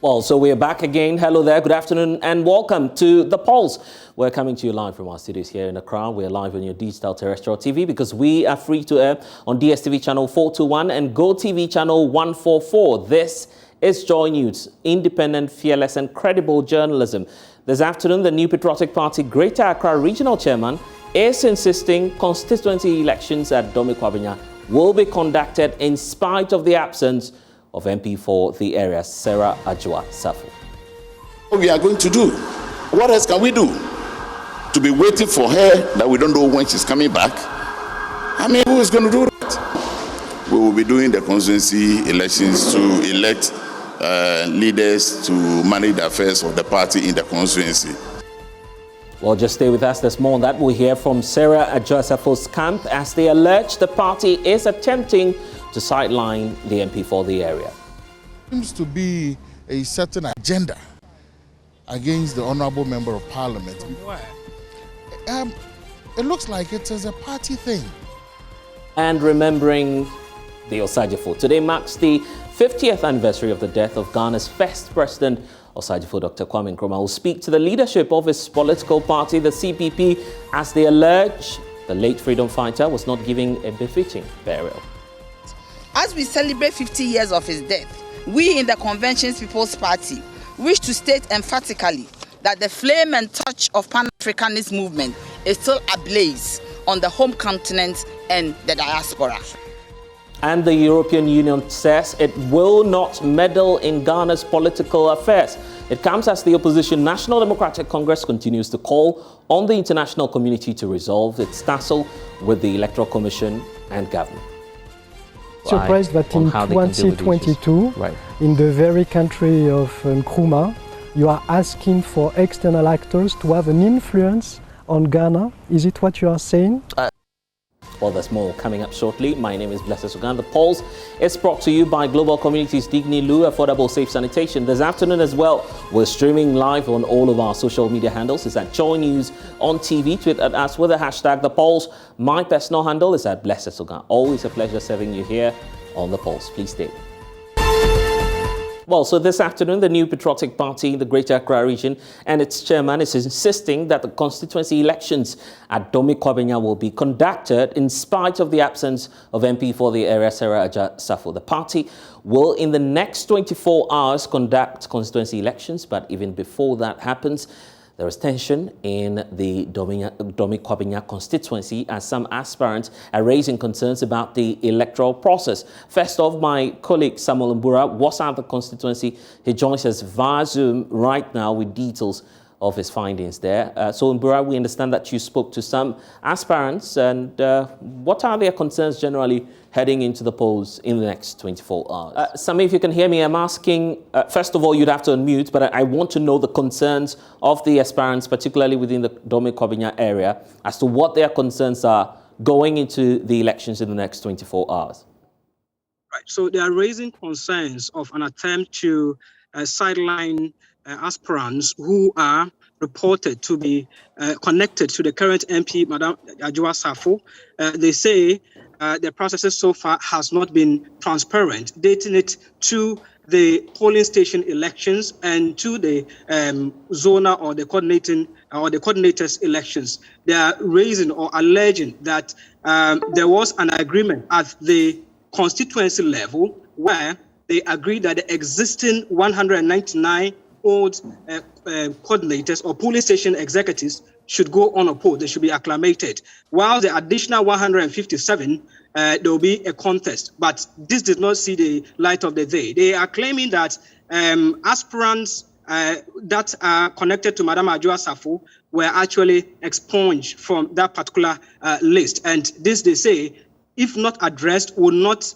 Well, so we're back again. Hello there, good afternoon, and welcome to The Pulse. We're coming to you live from our studios here in Accra. We're live on your digital terrestrial TV because we are free to air on DSTV channel 421 and GoTV channel 144. This is Joy News, independent, fearless, and credible journalism. This afternoon, the new Patriotic Party Greater Accra Regional Chairman is insisting constituency elections at Domi-Kwabenya will be conducted in spite of the absence of MP for the area, Sarah Adjoa Safo. What we are going to do? What else can we do? To be waiting for her that we don't know when she's coming back? I mean, who is going to do that? We will be doing the constituency elections to elect leaders to manage the affairs of the party in the constituency. Well, just stay with us. There's more on that. We'll hear from Sarah Adjoa Safo's camp as they allege the party is attempting to sideline the MP for the area. Seems to be a certain agenda against the Honourable Member of Parliament. It looks like it is a party thing. And remembering the Osajifo. Today marks the 50th anniversary of the death of Ghana's first president, Osajifo Dr. Kwame Nkrumah, will speak to the leadership of his political party, the CPP, as they allege the late freedom fighter was not giving a befitting burial. As we celebrate 50 years of his death, we in the Convention's People's Party wish to state emphatically that the flame and touch of Pan-Africanist movement is still ablaze on the home continent and the diaspora. And the European Union says it will not meddle in Ghana's political affairs. It comes as the opposition National Democratic Congress continues to call on the international community to resolve its tussle with the Electoral Commission and government. Surprised that in 2022, in the very country of Nkrumah, you are asking for external actors to have an influence on Ghana. Is it what you are saying? Well, there's more coming up shortly. My name is Blessed Sogah. The Pulse is brought to you by Global Communities Digni Lu Affordable Safe Sanitation. This afternoon as well, we're streaming live on all of our social media handles. It's at JoyNews on TV. Tweet at us with the hashtag The Pulse. My personal handle is at Blessed Sogah. Always a pleasure serving you here on The Pulse. Please stay. Well, so this afternoon, the new Patriotic Party in the Greater Accra region and its chairman is insisting that the constituency elections at Domi-Kwabenya will be conducted in spite of the absence of MP for the area, Sarah Adjoa Safo. The party will, in the next 24 hours, conduct constituency elections, but even before that happens, there is tension in the Domi-Kwabenya constituency as some aspirants are raising concerns about the electoral process. First off, my colleague Samuel Mbura was at the constituency. He joins us via Zoom right now with details of his findings there. So Mbura, we understand that you spoke to some aspirants, and what are their concerns generally heading into the polls in the next 24 hours? Sami, if you can hear me, I'm asking, first of all, you'd have to unmute, but I want to know the concerns of the aspirants, particularly within the Domi-Kwabenya area, as to what their concerns are going into the elections in the next 24 hours. Right, so they are raising concerns of an attempt to sideline aspirants who are reported to be connected to the current MP, Madam Adjoa Safo. They say the processes so far has not been transparent, dating it to the polling station elections and to the zona or the coordinators elections. They are raising or alleging that there was an agreement at the constituency level where they agreed that the existing 199 old coordinators or polling station executives should go on a poll. They should be acclimated. While the additional 157, there will be a contest. But this did not see the light of the day. They are claiming that aspirants that are connected to Madam Adjoa Safo were actually expunged from that particular list. And this, they say, if not addressed, will not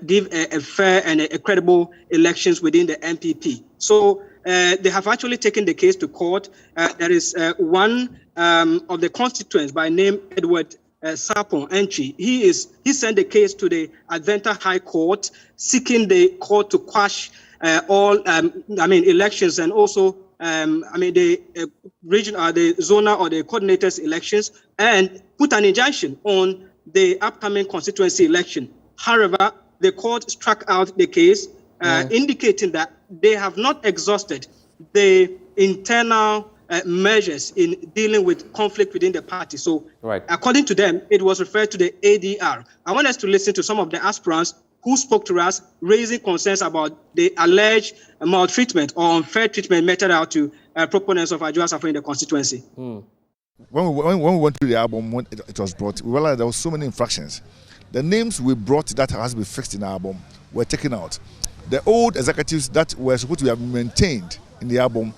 give a fair and a credible elections within the MPP. So they have actually taken the case to court. There is one of the constituents by name Edward Sapon Entry. He sent the case to the Adventa High Court, seeking the court to quash all elections and also the region the zona or the coordinators elections and put an injunction on the upcoming constituency election. However, the court struck out the case, indicating that they have not exhausted the internal measures in dealing with conflict within the party. So according to them, it was referred to the ADR. I want us to listen to some of the aspirants who spoke to us, raising concerns about the alleged maltreatment or unfair treatment meted out to proponents of Adwoa Safo in the constituency. When we went to the album, when it was brought, we realized there were so many infractions. The names we brought that has been fixed in the album were taken out. The old executives that were supposed to have maintained in the album,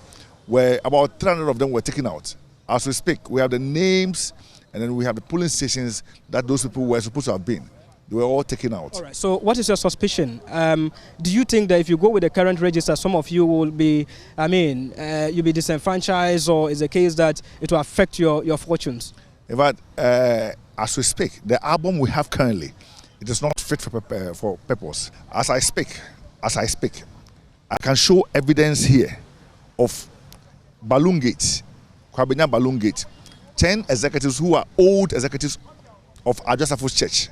where about 300 of them were taken out. As we speak, we have the names and then we have the polling stations that those people were supposed to have been. They were all taken out. All right. So what is your suspicion? Do you think that if you go with the current register, some of you will be, you'll be disenfranchised, or is the case that it will affect your fortunes? In fact, as we speak, the album we have currently, it is not fit for purpose. As I speak, I can show evidence here of balloon gates, Kwabena balloon gate. 10 executives who are old executives of Adwoa Safo's church,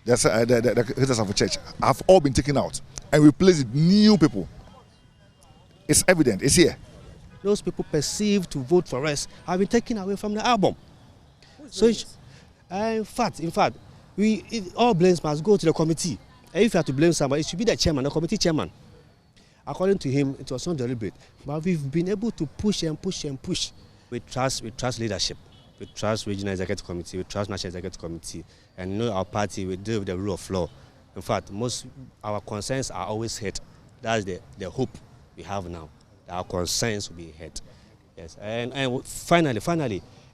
the leaders of the church, have all been taken out and replaced with new people. It's evident, it's here. Those people perceived to vote for us have been taken away from the album. So, in fact, all blames must go to the committee. And if you have to blame somebody, it should be the chairman, the committee chairman. According to him, it was not deliberate. But we've been able to push and push and push. We trust leadership. We trust regional executive committee. We trust national executive committee. And our party, we deal with the rule of law. In fact, our concerns are always heard. That's the hope we have now. That our concerns will be heard. Yes. And finally,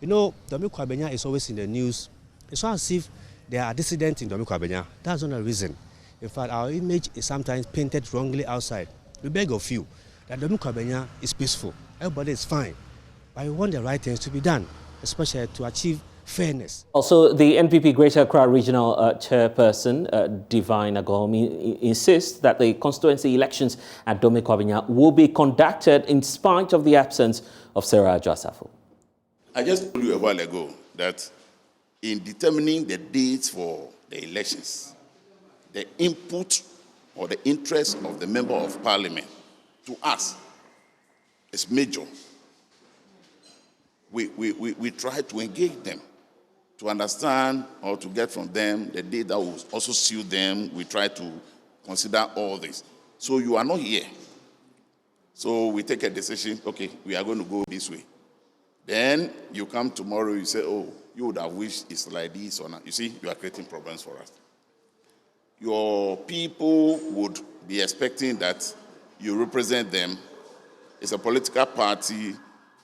Domi Kwabena is always in the news. It's not as if there are dissidents in Domi Kwabena. That's not a reason. In fact, our image is sometimes painted wrongly outside. We beg of you that Domi Kwabena is peaceful. Everybody is fine. But we want the right things to be done, especially to achieve fairness. Also, the NPP Greater Accra Regional Chairperson, Divine Agomi, insists that the constituency elections at Domi Kwabena will be conducted in spite of the absence of Sarah Adwoa Safo. I just told you a while ago that in determining the dates for the elections, the input or the interest of the member of parliament to us is major. We try to engage them to understand or to get from them the date that will also suit them. We try to consider all this. So you are not here. So we take a decision, okay, we are going to go this way. Then you come tomorrow, you say, oh, you would have wished it's like this or not. You see, you are creating problems for us. Your people would be expecting that you represent them. It's a political party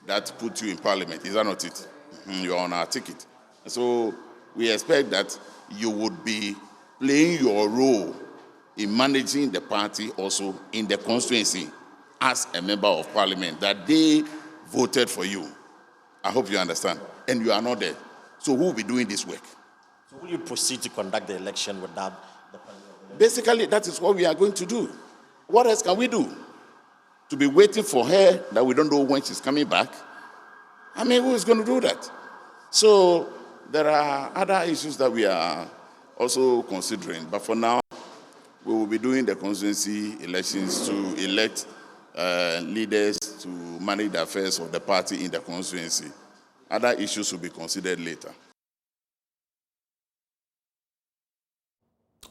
that put you in parliament. Is that not it? You're on our ticket. So we expect that you would be playing your role in managing the party also in the constituency as a member of parliament, that they voted for you. I hope you understand. And you are not there. So who will be doing this work? So will you proceed to conduct the election without the parliament? Basically, that is what we are going to do. What else can we do? To be waiting for her that we don't know when she's coming back? Who is going to do that? So there are other issues that we are also considering. But for now, we will be doing the constituency elections to elect leaders to manage the affairs of the party in the constituency. Other issues will be considered later.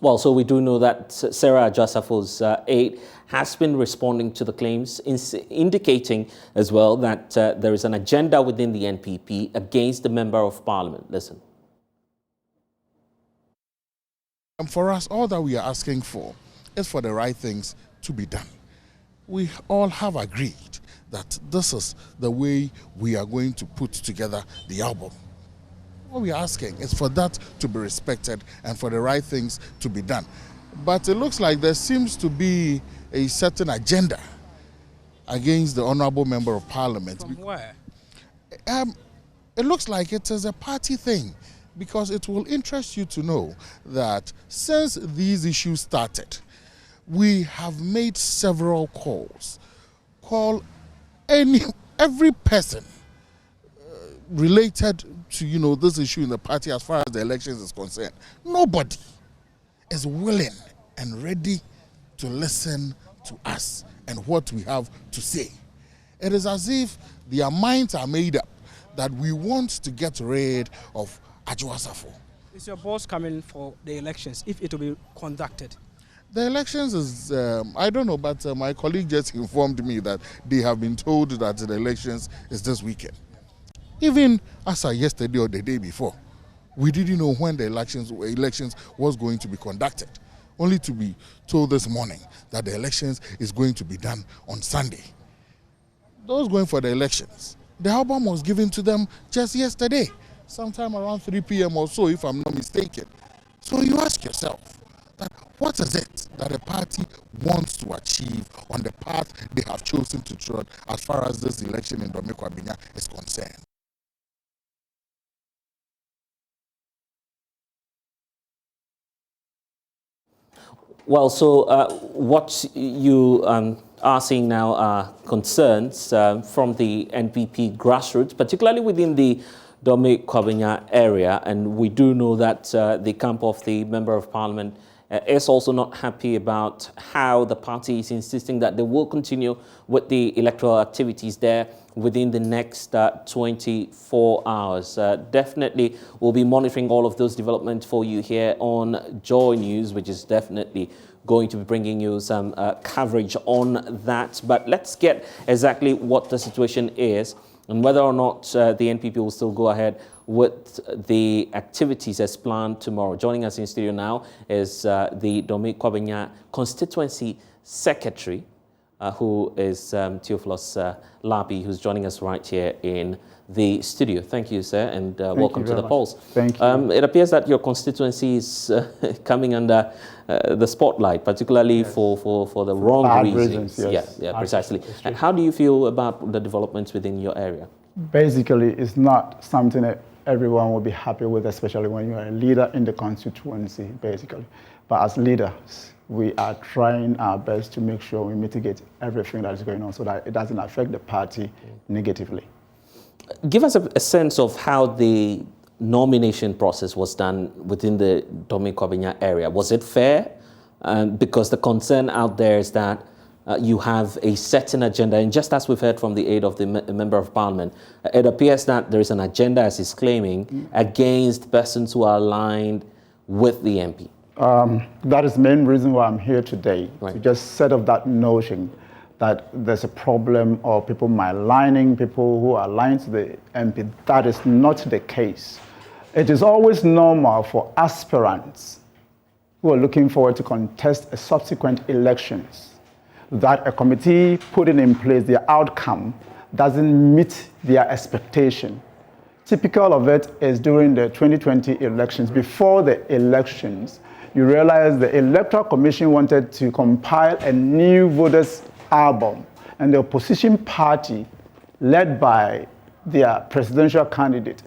Well, so we do know that Sarah Adwoa Safo's aide has been responding to the claims, indicating as well that there is an agenda within the NPP against the Member of Parliament. Listen. And for us, all that we are asking for is for the right things to be done. We all have agreed that this is the way we are going to put together the album. What we are asking is for that to be respected and for the right things to be done. But it looks like there seems to be a certain agenda against the Honorable Member of Parliament. From where? It looks like it is a party thing, because it will interest you to know that since these issues started, we have made several calls. Call every person related to this issue in the party as far as the elections is concerned. Nobody is willing and ready to listen to us and what we have to say. It is as if their minds are made up that we want to get rid of Adwoa-Safo. Is your boss coming for the elections if it will be conducted? The elections is, I don't know, but my colleague just informed me that they have been told that the elections is this weekend. Even as of yesterday or the day before, we didn't know when the elections was going to be conducted. Only to be told this morning that the elections is going to be done on Sunday. Those going for the elections, the album was given to them just yesterday, sometime around 3 p.m. or so, if I'm not mistaken. So you ask yourself, that what is it that the party wants to achieve on the path they have chosen to tread as far as this election in Dome-Kwabenya is concerned? Well, so what you are seeing now are concerns from the NPP grassroots, particularly within the Dome-Kwabenya area, and we do know that the camp of the Member of Parliament is also not happy about how the party is insisting that they will continue with the electoral activities there within the next 24 hours. Definitely, we'll be monitoring all of those developments for you here on JoyNews, which is definitely going to be bringing you some coverage on that. But let's get exactly what the situation is and whether or not the NPP will still go ahead with the activities as planned tomorrow. Joining us in studio now is the Dome-Kwabenya Constituency Secretary, who is Theophilus Labi, who's joining us right here in the studio. Thank you, sir, and welcome to the polls. Thank you. It appears that your constituency is coming under the spotlight, particularly for the wrong reasons. Yes. Yeah, precisely. And how do you feel about the developments within your area? Basically, it's not something that everyone will be happy with, especially when you're a leader in the constituency, basically. But as leaders, we are trying our best to make sure we mitigate everything that is going on so that it doesn't affect the party negatively. Give us a sense of how the nomination process was done within the Dome-Kwabenya area. Was it fair? Because the concern out there is that you have a certain agenda, and just as we've heard from the aide of the Member of Parliament, it appears that there is an agenda, as he's claiming, against persons who are aligned with the MP. That is the main reason why I'm here today, to just set up that notion that there's a problem of people maligning people who are aligned to the MP. That is not the case. It is always normal for aspirants who are looking forward to contest a subsequent elections that a committee putting in place, the outcome doesn't meet their expectation. Typical of it is during the 2020 elections. Before the elections, you realize the Electoral Commission wanted to compile a new voters album, and the opposition party, led by their presidential candidate,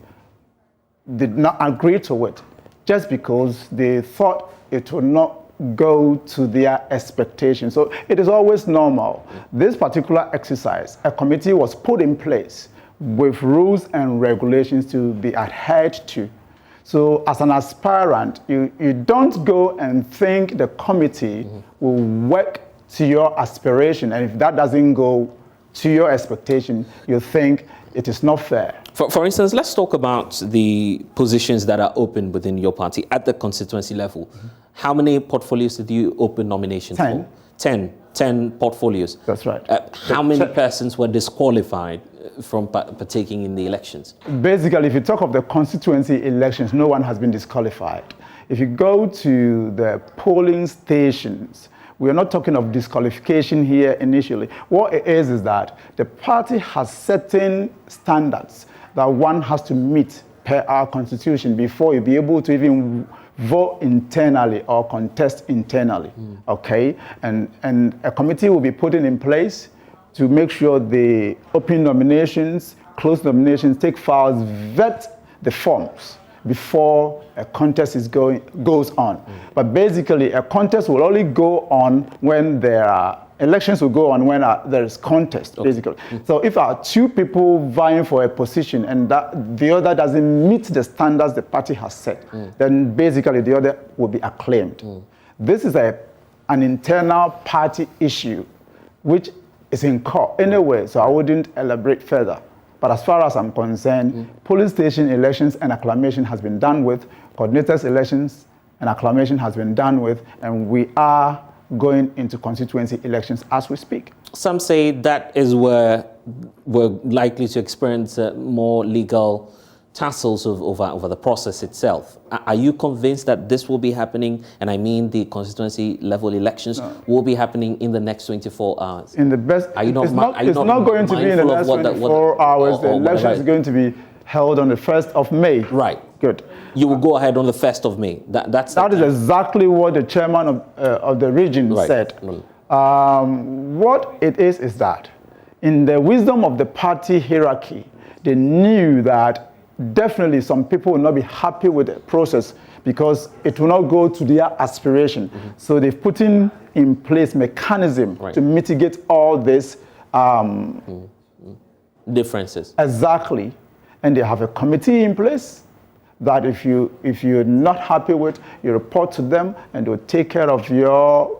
did not agree to it just because they thought it would not go to their expectations. So it is always normal. This particular exercise, a committee was put in place with rules and regulations to be adhered to. So as an aspirant, you don't go and think the committee will work to your aspiration, and if that doesn't go to your expectation, you think it is not fair. For instance, let's talk about the positions that are open within your party at the constituency level. How many portfolios did you open nominations for? 10 portfolios. That's right. How many persons were disqualified from partaking in the elections? Basically, if you talk of the constituency elections, no one has been disqualified. If you go to the polling stations, we are not talking of disqualification here initially. What it is that the party has certain standards that one has to meet per our constitution before you be able to even vote internally or contest internally, okay? And a committee will be put in place to make sure the open nominations, closed nominations, take files, vet the forms before a contest goes on. But basically, a contest will only go on when there are elections will go on when there is contest, basically. So if there are two people vying for a position and the other doesn't meet the standards the party has set, then basically the other will be acclaimed. This is a an internal party issue, which is in court anyway, so I wouldn't elaborate further. But as far as I'm concerned, polling station elections and acclamation has been done with, coordinators elections and acclamation has been done with, and we are going into constituency elections as we speak. Some say that is where we're likely to experience more legal tussles over the process itself. Are you convinced that this will be happening, and I mean the constituency level elections will be happening in the next 24 hours? In the best, are you not, it's not going to be in the next 24 hours. The election is going to be held on the 1st of May. Right. Good. You will go ahead on the 1st of May. That is exactly what the chairman of the region said. What it is that in the wisdom of the party hierarchy, they knew that definitely some people will not be happy with the process because it will not go to their aspiration. So they've put in place mechanism to mitigate all these differences. Exactly. And they have a committee in place that if you're not happy with, you report to them and they'll take care of your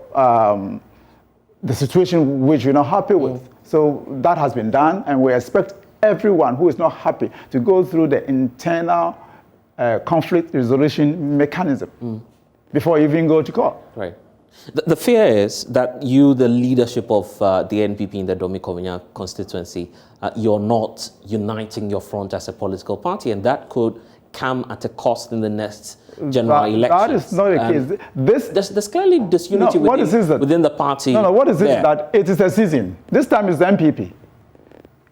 the situation which you're not happy with. So that has been done, and we expect everyone who is not happy to go through the internal conflict resolution mechanism before you even go to court. Right. The fear is that you, the leadership of the NPP in the Domi-Kovinya constituency, you're not uniting your front as a political party, and that could come at a cost in the next general elections. That is not the case. There's clearly disunity within the party. No, what is it that it is a season? This time is the NPP.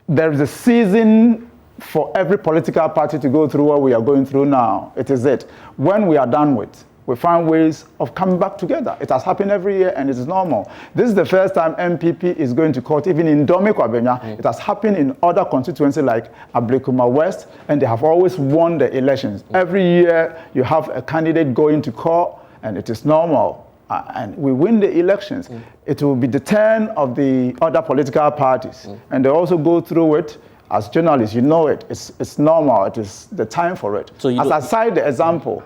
There is a season for every political party to go through what we are going through now. It is it. When we are done with, we find ways of coming back together. It has happened every year and it is normal. This is the first time MPP is going to court, even in Domi-Kovinya. It has happened in other constituencies like Ablekuma West, and they have always won the elections. Every year you have a candidate going to court, and it is normal. And we win the elections. It will be the turn of the other political parties. And they also go through it. As journalists, you know it. It's normal. It is the time for it. So as I cite the example,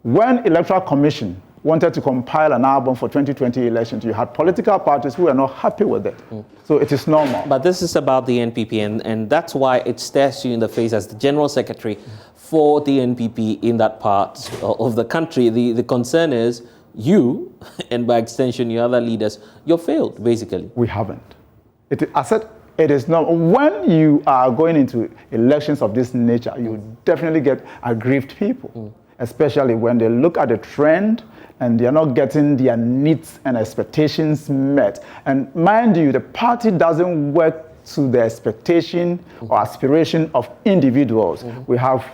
when Electoral Commission wanted to compile an album for 2020 elections, you had political parties who were not happy with it. So it is normal. But this is about the NPP, and that's why it stares you in the face as the General Secretary for the NPP in that part of the country. The concern is you, and by extension your other leaders, you're failed, basically. We haven't. I said it is not. When you are going into elections of this nature, you definitely get aggrieved people. Especially when they look at the trend and they're not getting their needs and expectations met. And mind you, the party doesn't work to the expectation or aspiration of individuals. We have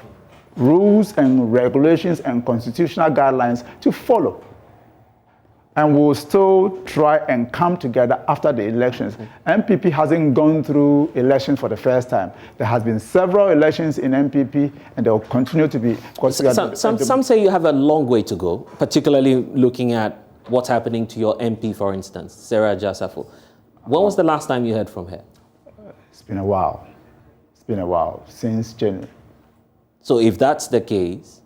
rules and regulations and constitutional guidelines to follow. And we'll still try and come together after the elections. MPP hasn't gone through elections for the first time. There has been several elections in MPP, and there will continue to be. Some say you have a long way to go, particularly looking at what's happening to your MP, for instance, Sarah Jasafo. When was the last time you heard from her? It's been a while. It's been a while, since January. So if that's the case,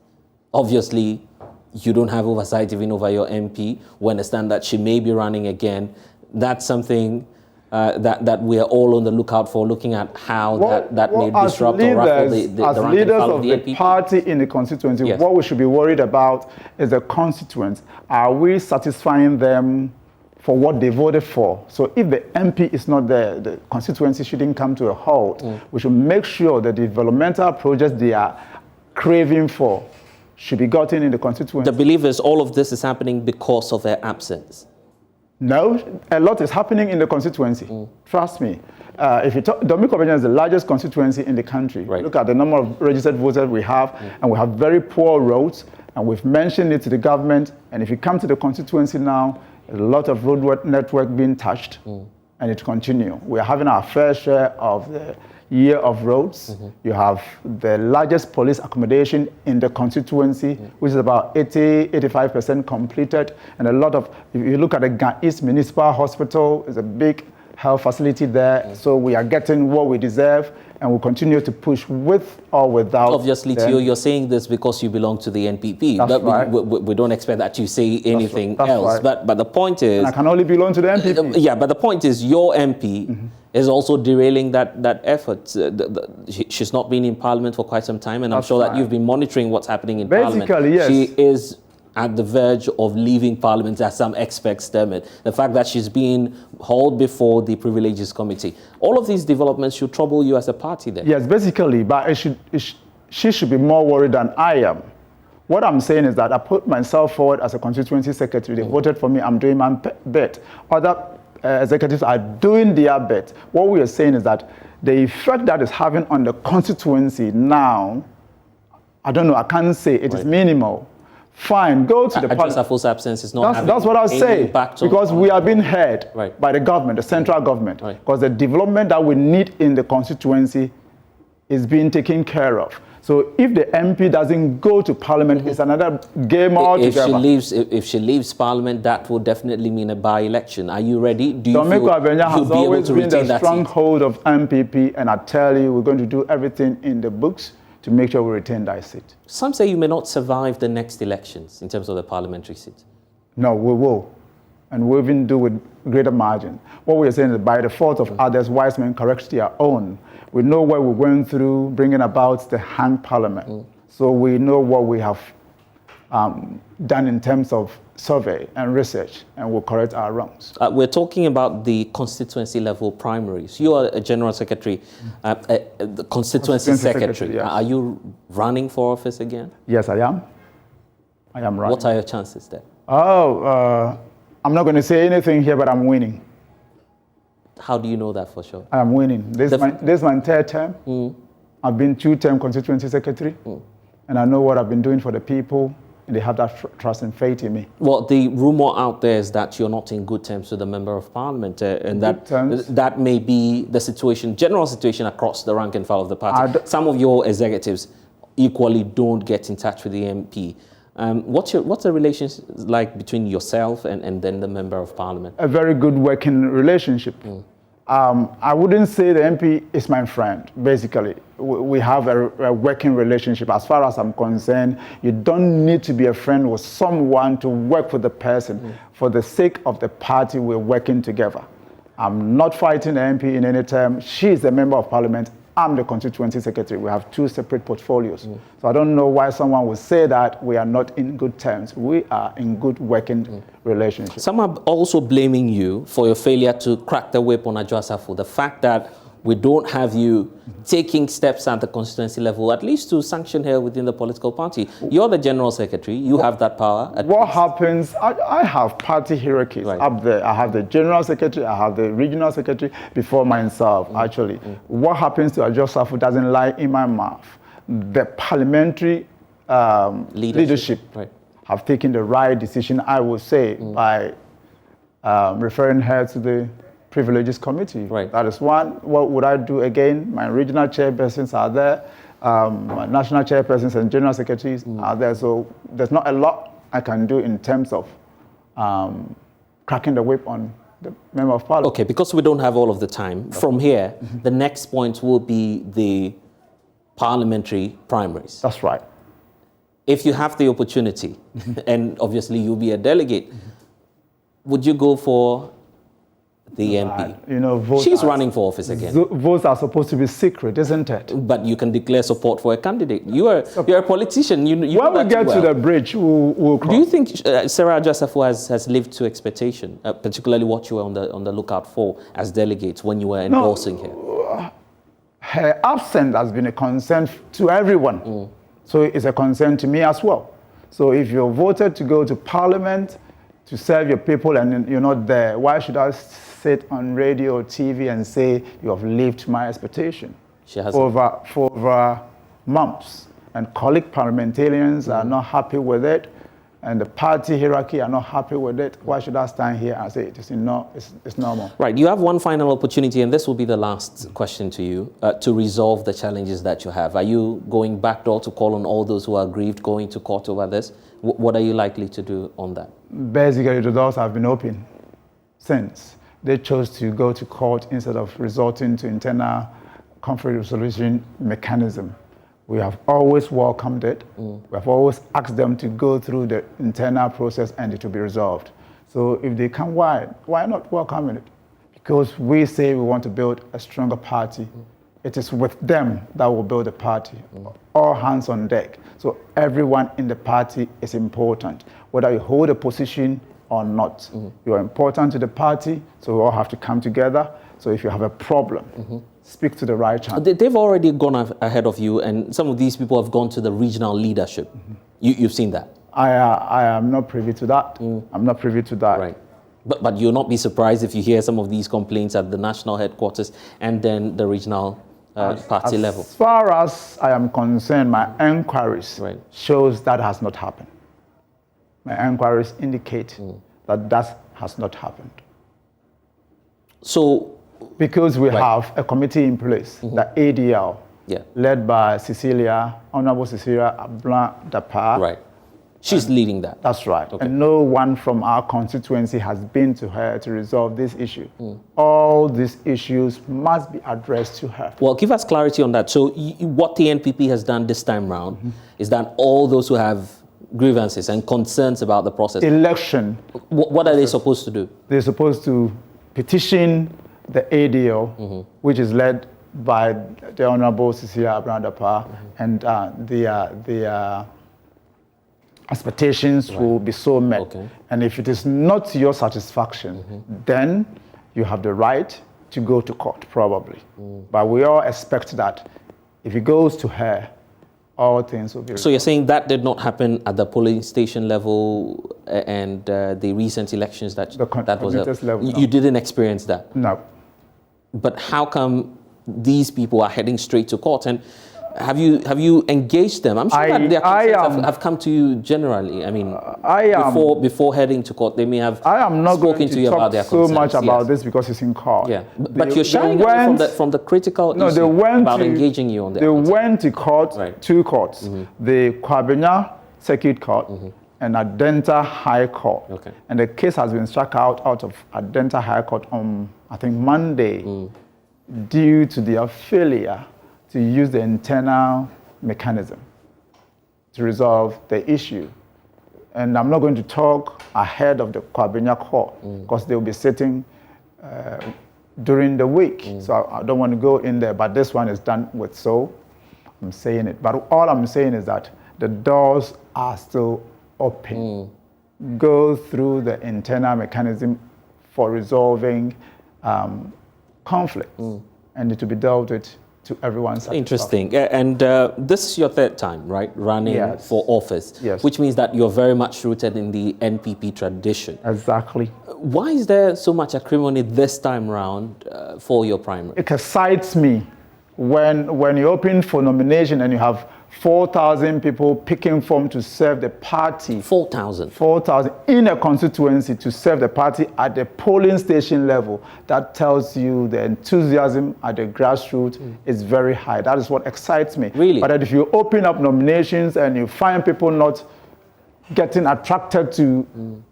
obviously, you don't have oversight even over your MP. We understand that she may be running again. That's something that we are all on the lookout for, looking at how that may disrupt or ruffle the as leaders of the party in the constituency, what we should be worried about is the constituents. Are we satisfying them for what they voted for? So if the MP is not there, the constituency shouldn't come to a halt. We should make sure that the developmental projects they are craving for should be gotten in the constituency. The belief is all of this is happening because of their absence. No, a lot is happening in the constituency. Trust me. If you talk, Domi-Kovinya is the largest constituency in the country. Look at the number of registered voters we have, and we have very poor roads, and we've mentioned it to the government. And if you come to the constituency now, a lot of road network being touched, and it continues. We are having our fair share of the year of roads. You have the largest police accommodation in the constituency, which is about 85% completed. And a lot of, if you look at the East Municipal Hospital, it's a big health facility there. So we are getting what we deserve, and we'll continue to push with or without. Obviously, Tio, you're saying this because you belong to the NPP. That's but right. we don't expect that you say anything else. Right. But the point is... And I can only belong to the NPP. Yeah, but the point is your MP is also derailing that effort. She's not been in Parliament for quite some time, and I'm sure that you've been monitoring what's happening in Parliament. Basically, yes. She is at the verge of leaving Parliament, as some experts term it. The fact that she's being hauled before the Privileges Committee. All of these developments should trouble you as a party then. Yes, basically, but she should be more worried than I am. What I'm saying is that I put myself forward as a constituency secretary. They voted for me. I'm doing my bit. Other executives are doing their bit. What we are saying is that the effect that is having on the constituency now, I don't know, I can't say it is minimal. Fine, go to the parliament. Asafo's absence is not That's what I'll say, because we are being heard by the government, the central government, because the development that we need in the constituency is being taken care of. So if the MP doesn't go to Parliament, it's another game altogether. If she leaves Parliament, that will definitely mean a by-election. Are you ready? Do you Domeko Abenya has always been the that stronghold of MPP, and I tell you, we're going to do everything in the books to make sure we retain that seat. Some say you may not survive the next elections in terms of the parliamentary seat. No, we will. And we'll even do with greater margin. What we are saying is by the fault of others, wise men correct their own. We know what we're going through, bringing about the hang parliament. So we know what we have done in terms of survey and research, and we'll correct our wrongs. We're talking about the constituency level primaries. You are a general secretary, the constituency secretary. Yes. Are you running for office again? Yes, I am. I am running. What are your chances there? I'm not going to say anything here, but I'm winning. How do you know that for sure? I am winning. This is my third term. I've been 2-term constituency secretary, and I know what I've been doing for the people. And they have that trust and faith in me. Well, the rumor out there is that you're not in good terms with the member of parliament, and that may be the situation, general situation across the rank and file of the party. Some of your executives equally don't get in touch with the MP. What's the relationship like between yourself and then the member of parliament? A very good working relationship. I wouldn't say the MP is my friend, basically. We have a working relationship. As far as I'm concerned, you don't need to be a friend with someone to work with the person. For the sake of the party, we're working together. I'm not fighting the MP in any term. She's a member of parliament. I'm the constituency secretary. We have two separate portfolios. So I don't know why someone would say that we are not in good terms. We are in good working relationship. Some are also blaming you for your failure to crack the whip on Adjo Asafo. The fact that we don't have you taking steps at the constituency level, at least to sanction her within the political party. You're the general secretary. You have that power. What happens, I have party hierarchies up there. I have the general secretary, I have the regional secretary before myself, actually. What happens to Adjo Asafo doesn't lie in my mouth. The parliamentary leadership have taken the right decision, I would say, by referring her to the Privileges Committee. That is one. What would I do again? My regional chairpersons are there. My national chairpersons and general secretaries are there. So there's not a lot I can do in terms of cracking the whip on the member of parliament. Okay, because we don't have all of the time. From here, the next point will be the parliamentary primaries. That's right. If you have the opportunity, and obviously you'll be a delegate, would you go for the MP? You know, she's running for office again. Votes are supposed to be secret, isn't it? But you can declare support for a candidate. You're a politician. You when we get to the bridge, we'll cross. Do you think Sarah Adjo Asafo has lived to expectation, particularly what you were on the lookout for as delegates when you were endorsing her? Her absence has been a concern to everyone. So it's a concern to me as well. So if you're voted to go to parliament to serve your people and you're not there, why should I sit on radio or TV and say you have lived to my expectation? She has for over months. And colleague parliamentarians are not happy with it, and the party hierarchy are not happy with it. Why should I stand here and say it's normal? Right. You have one final opportunity, and this will be the last question to you, to resolve the challenges that you have. Are you going backdoor to call on all those who are aggrieved, going to court over this? What are you likely to do on that? Basically, the doors have been open since. they chose to go to court instead of resorting to internal conflict resolution mechanism. We have always welcomed it. We have always asked them to go through the internal process and it will be resolved. So if they come, why not welcome it? Because we say we want to build a stronger party. It is with them that will build a party. All hands on deck. So everyone in the party is important, whether you hold a position or not. You are important to the party, so we all have to come together. So if you have a problem, speak to the right channel. They've already gone ahead of you, and some of these people have gone to the regional leadership. You've seen that? I am not privy to that. I'm not privy to that. Right. But you'll not be surprised if you hear some of these complaints at the national headquarters and then the regional party level. As far as I am concerned, my enquiries shows that has not happened. My enquiries indicate that has not happened. So, because we have a committee in place, the ADL, led by Honorable Cecilia Ablan-Dapar. Right. She's leading that. That's right. Okay. And no one from our constituency has been to her to resolve this issue. All these issues must be addressed to her. Well, give us clarity on that. So what the NPP has done this time round is that all those who have grievances and concerns about the process. Election. What are they supposed to do? They're supposed to petition the ADO, which is led by the Honorable Cecilia Ablan-Dapar, and the expectations will be so met. Okay. And if it is not to your satisfaction, then you have the right to go to court, probably. But we all expect that if it goes to her, all things will be resolved. So you're saying that did not happen at the polling station level and the recent elections that was level, you didn't experience that? No. But how come these people are heading straight to court? And have you engaged them? I'm sure that their concerns have come to you generally. I mean, before heading to court, they may have spoken to you about their concerns. So much about this because it's in court. Yeah, but you're shying away from the critical issue about engaging you on that. They went to court, two courts, the Kwabena Circuit Court and Adenta High Court. Okay. And the case has been struck out of Adenta High Court on, I think, Monday, due to their failure to use the internal mechanism to resolve the issue. And I'm not going to talk ahead of the Kwabena court because they'll be sitting during the week. So I don't want to go in there, but this one is done with so. I'm saying it. But all I'm saying is that the doors are still open. Go through the internal mechanism for resolving conflict and it to be dealt with to everyone's satisfaction. Interesting. And this is your third time, right, running for office, which means that you're very much rooted in the NPP tradition. Exactly. Why is there so much acrimony this time round for your primary? It excites me when you open for nomination and you have 4,000 people picking form to serve the party. 4,000? 4,000 in a constituency to serve the party at the polling station level. That tells you the enthusiasm at the grassroots is very high. That is what excites me. Really? But if you open up nominations and you find people not getting attracted to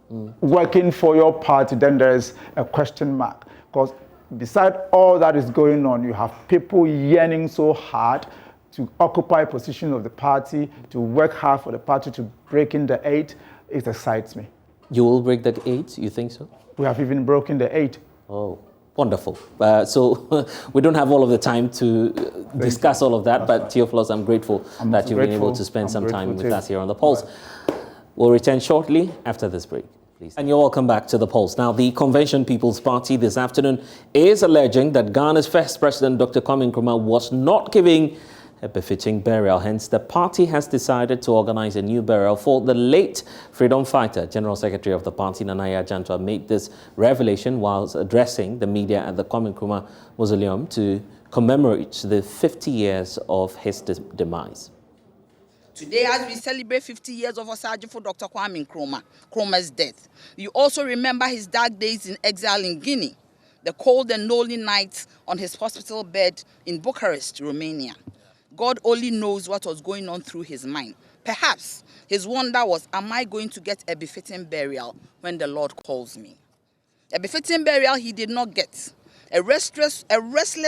working for your party, then there is a question mark. Because beside all that is going on, you have people yearning so hard to occupy position of the party, to work hard for the party, to break in the 8. It excites me. You will break the 8, you think so? We have even broken the 8. Oh, wonderful. So we don't have all of the time to discuss all of that, but Theophilus, I'm grateful that you've been able to spend some time with us here on The Pulse. We'll return shortly after this break. Please. And you're welcome back to The Pulse. Now, the Convention People's Party this afternoon is alleging that Ghana's first president, Dr. Kwame Nkrumah, was not giving a befitting burial. Hence, the party has decided to organize a new burial for the late freedom fighter. General Secretary of the party, Nana Jantua, made this revelation whilst addressing the media at the Kwame Nkrumah Mausoleum to commemorate the 50 years of his demise. Today, as we celebrate 50 years of Osagyefo for Dr. Kwame Nkrumah's death, we also remember his dark days in exile in Guinea, the cold and lonely nights on his hospital bed in Bucharest, Romania. God only knows what was going on through his mind. Perhaps his wonder was, am I going to get a befitting burial when the Lord calls me? A befitting burial he did not get. A restless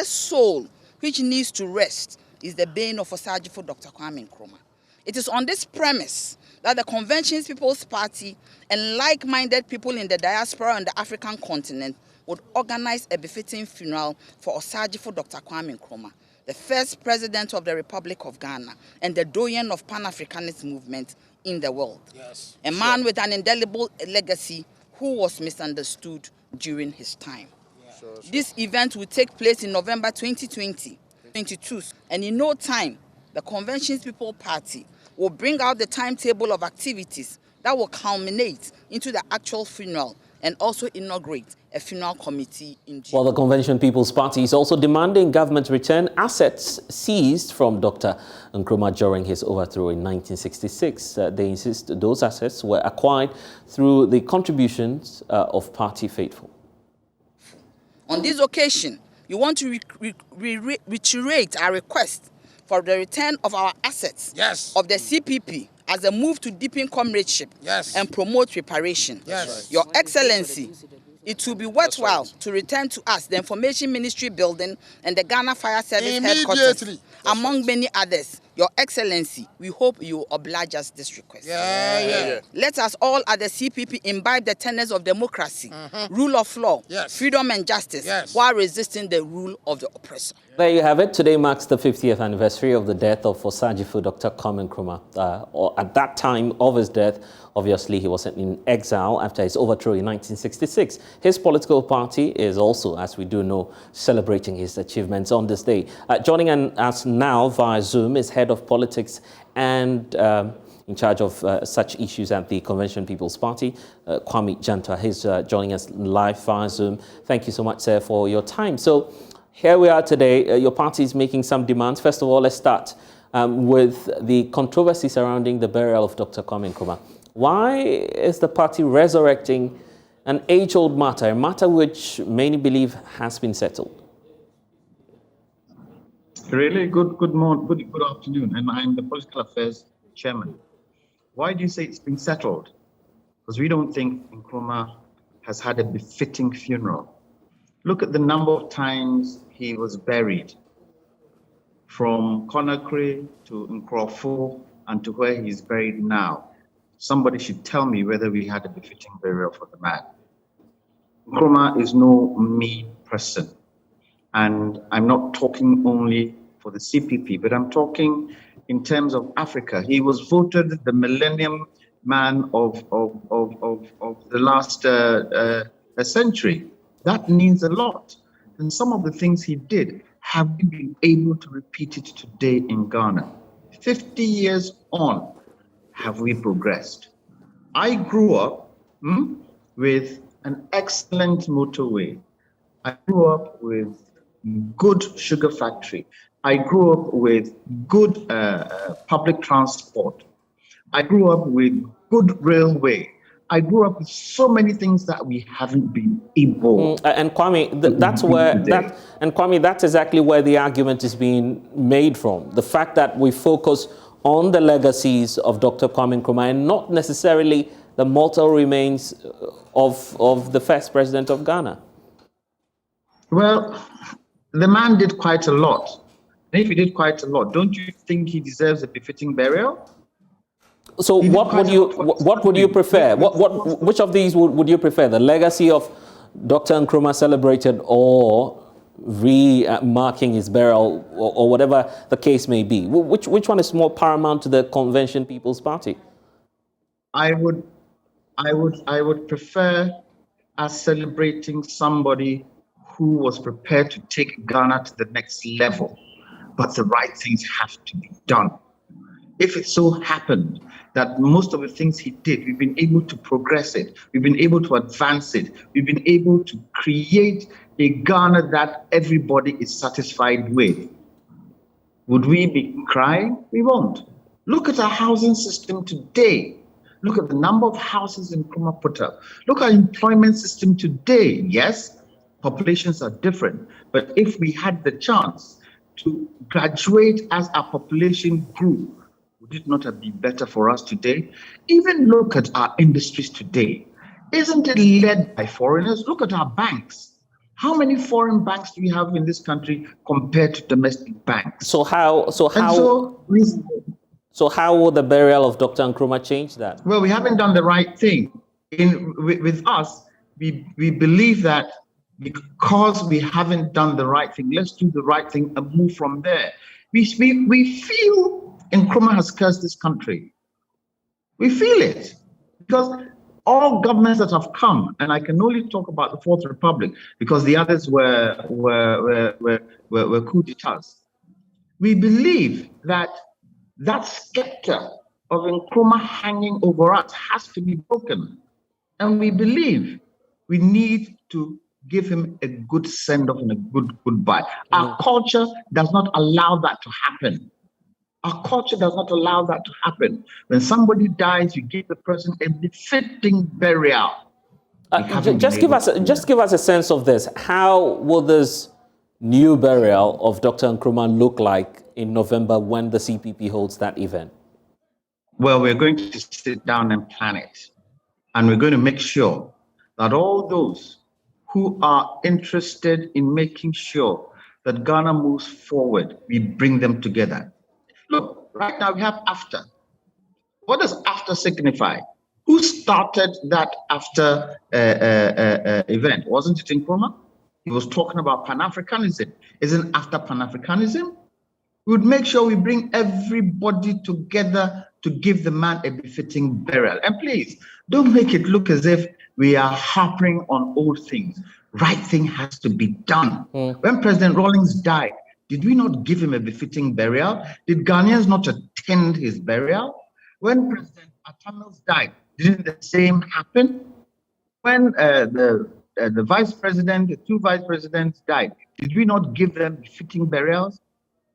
soul which needs to rest is the bane of Osajifo Dr. Kwame Nkrumah. It is on this premise that the Convention's People's Party and like-minded people in the diaspora on the African continent would organize a befitting funeral for Osajifo Dr. Kwame Nkrumah, the first president of the Republic of Ghana and the doyen of Pan-Africanist movement in the world. Yes, a man with an indelible legacy who was misunderstood during his time. This event will take place in November 2022, and in no time, the Convention's People's Party will bring out the timetable of activities that will culminate into the actual funeral and also inaugurate a funeral committee in June. Well, the Convention People's Party is also demanding government return assets seized from Dr. Nkrumah during his overthrow in 1966. They insist those assets were acquired through the contributions of party faithful. On this occasion, we want to reiterate our request for the return of our assets of the CPP as a move to deepen comradeship and promote reparation. Your Excellency, it will be worthwhile to return to us the Information Ministry building and the Ghana Fire Service headquarters, among many others. Your Excellency, we hope you will oblige us this request. Let us all at the CPP imbibe the tenets of democracy, rule of law, freedom and justice, while resisting the rule of the oppressor. There you have it. Today marks the 50th anniversary of the death of Osajifo Dr. Kwame Nkrumah. At that time of his death, obviously, he was in exile after his overthrow in 1966. His political party is also, as we do know, celebrating his achievements on this day. Joining us now via Zoom is Head of Politics and in charge of such issues at the Convention People's Party, Kwame Janta. He's joining us live via Zoom. Thank you so much, sir, for your time. So here we are today. Your party is making some demands. First of all, let's start with the controversy surrounding the burial of Dr. Kwame Nkrumah. Why is the party resurrecting an age-old matter, a matter which many believe has been settled? Really, good afternoon, and I'm the Political Affairs Chairman. Why do you say it's been settled? Because we don't think Nkrumah has had a befitting funeral. Look at the number of times he was buried, from Conakry to Nkrofo and to where he's buried now. Somebody should tell me whether we had a befitting burial for the man. Nkrumah is no mean person. And I'm not talking only for the CPP, but I'm talking in terms of Africa. He was voted the Millennium Man of the last century. That means a lot. And some of the things he did, have we been able to repeat it today in Ghana? 50 years on, have we progressed? I grew up with an excellent motorway. I grew up with good sugar factory. I grew up with good public transport. I grew up with good railway. I grew up with so many things that we haven't been able. And Kwame, that's exactly where the argument is being made from. The fact that we focus on the legacies of Dr. Kwame Nkrumah and not necessarily the mortal remains of the first president of Ghana. Well, the man did quite a lot. And if he did quite a lot, don't you think he deserves a befitting burial? So what would you prefer? Which of these would you prefer? The legacy of Dr. Nkrumah celebrated, or remarking his burial, or whatever the case may be? Which one is more paramount to the Convention People's Party? I would prefer us celebrating somebody who was prepared to take Ghana to the next level, but the right things have to be done. If it so happened that most of the things he did, we've been able to progress it, we've been able to advance it, we've been able to create a Ghana that everybody is satisfied with, would we be crying? We won't. Look at our housing system today. Look at the number of houses in Nkrumah put up. Look at our employment system today. Yes, populations are different, but if we had the chance to graduate as our population grew, would it not have been better for us today? Even look at our industries today. Isn't it led by foreigners? Look at our banks. How many foreign banks do we have in this country compared to domestic banks? So how will the burial of Dr. Nkrumah change that? Well, we haven't done the right thing. With us, we believe that because we haven't done the right thing, let's do the right thing and move from there. We feel Nkrumah has cursed this country. We feel it because all governments that have come, and I can only talk about the Fourth Republic because the others were coup d'etats. We believe that scepter of Nkrumah hanging over us has to be broken. And we believe we need to give him a good send-off and a good goodbye. Our culture does not allow that to happen. Our culture does not allow that to happen. When somebody dies, you give the person a befitting burial. Just give us a sense of this. How will this new burial of Dr. Nkrumah look like in November when the CPP holds that event? Well, we're going to sit down and plan it. And we're going to make sure that all those who are interested in making sure that Ghana moves forward, we bring them together. Look, right now we have AFTA. What does AFTA signify? Who started that AFTA event? Wasn't it Nkrumah? He was talking about Pan-Africanism. Isn't AFTA Pan-Africanism? We would make sure we bring everybody together to give the man a befitting burial. And please, don't make it look as if we are harping on old things. Right thing has to be done. When President Rawlings died, did we not give him a befitting burial? Did Ghanaians not attend his burial? When President Atamils died, didn't the same happen? When the vice president, the two vice presidents died, did we not give them befitting burials?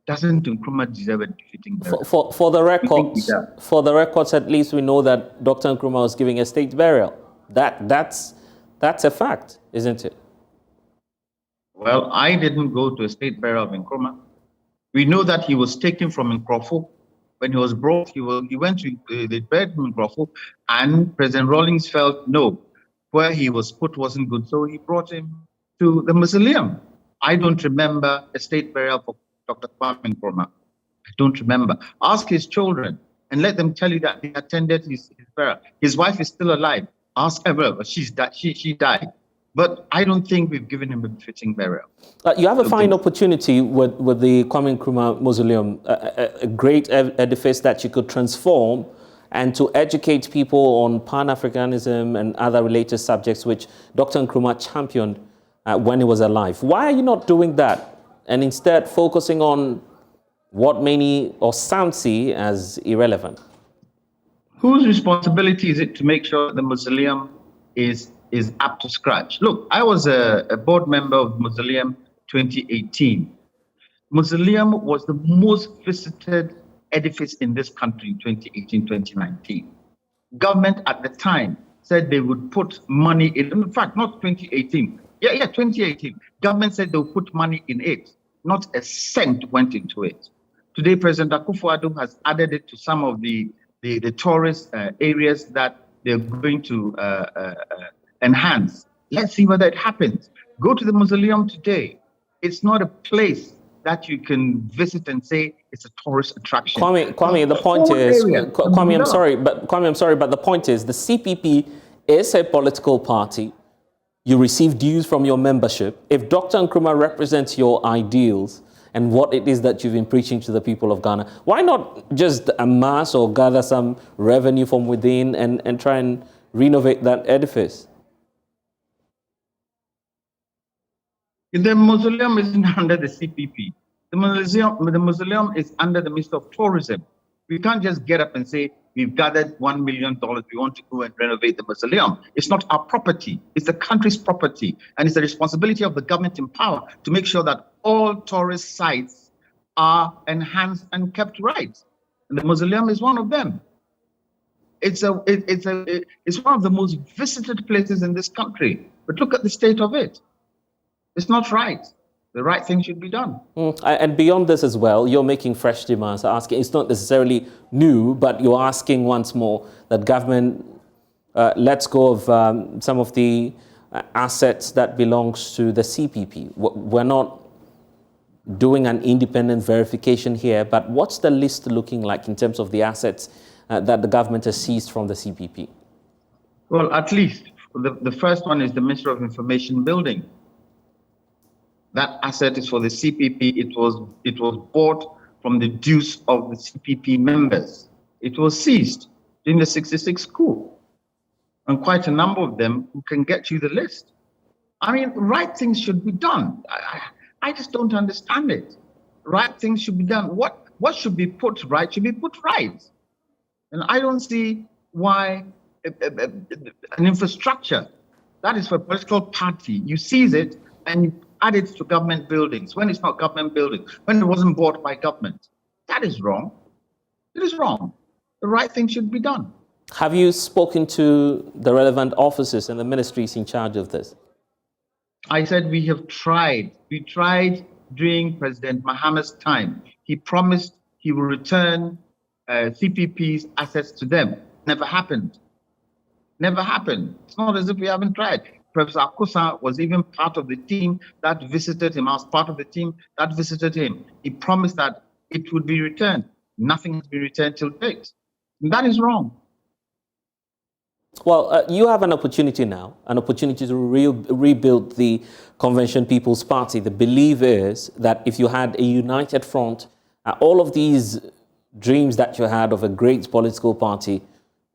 Doesn't Nkrumah deserve a befitting burial? For the records, at least we know that Dr. Nkrumah was giving a state burial. That's a fact, isn't it? Well, I didn't go to a state burial of Nkrumah. We know that he was taken from Nkrofo. When he was brought, he went to the bed in Nkrofo, and President Rawlings felt no, where he was put wasn't good, so he brought him to the mausoleum. I don't remember a state burial for Dr. Kwame Nkrumah. I don't remember. Ask his children and let them tell you that they attended his burial. His wife is still alive. Ask her, but she died. But I don't think we've given him a befitting burial. You have a fine opportunity with the Kwame Nkrumah Mausoleum, a great edifice that you could transform and to educate people on Pan-Africanism and other related subjects which Dr. Nkrumah championed when he was alive. Why are you not doing that and instead focusing on what many or some see as irrelevant? Whose responsibility is it to make sure the mausoleum is up to scratch? Look, I was a board member of the Mausoleum 2018. Mausoleum was the most visited edifice in this country in 2018-2019. Government at the time said they would put money in fact, not 2018. Yeah, 2018. Government said they would put money in it. Not a cent went into it. Today, President Akufo-Addo has added it to some of the tourist areas that they're going to enhance. Let's see whether it happens. Go to the mausoleum today. It's not a place that you can visit and say it's a tourist attraction. Kwame, the point is, Kwame, I'm sorry, but the point is the CPP is a political party. You receive dues from your membership. If Dr. Nkrumah represents your ideals and what it is that you've been preaching to the people of Ghana, why not just amass or gather some revenue from within and try and renovate that edifice? The mausoleum isn't under the CPP. The mausoleum is under the Ministry of Tourism. We can't just get up and say, we've gathered $1 million, we want to go and renovate the mausoleum. It's not our property, it's the country's property. And it's the responsibility of the government in power to make sure that all tourist sites are enhanced and kept right. And the mausoleum is one of them. It's one of the most visited places in this country. But look at the state of it. It's not right. The right thing should be done. And beyond this as well, you're making fresh demands, asking, it's not necessarily new, but you're asking once more that government let's go of some of the assets that belongs to the CPP. We're not doing an independent verification here, but what's the list looking like in terms of the assets that the government has seized from the CPP? Well, at least the first one is the Ministry of Information building. That asset is for the CPP. It was bought from the dues of the CPP members. It was seized in the 66 coup. And quite a number of them who can get you the list. I mean, right things should be done. I just don't understand it. Right things should be done. What should be put right should be put right. And I don't see why an infrastructure that is for a political party, you seize it and you add it to government buildings when it's not government buildings, when it wasn't bought by government. That is wrong. It is wrong. The right thing should be done. Have you spoken to the relevant officers and the ministries in charge of this? I said we have tried. We tried during President Mahama's time. He promised he will return CPP's assets to them. Never happened. Never happened. It's not as if we haven't tried. Professor Akusa was even part of the team that visited him. I was part of the team that visited him. He promised that it would be returned. Nothing has been returned till date. And that is wrong. Well, you have an opportunity now, an opportunity to rebuild the Convention People's Party. The belief is that if you had a united front, all of these dreams that you had of a great political party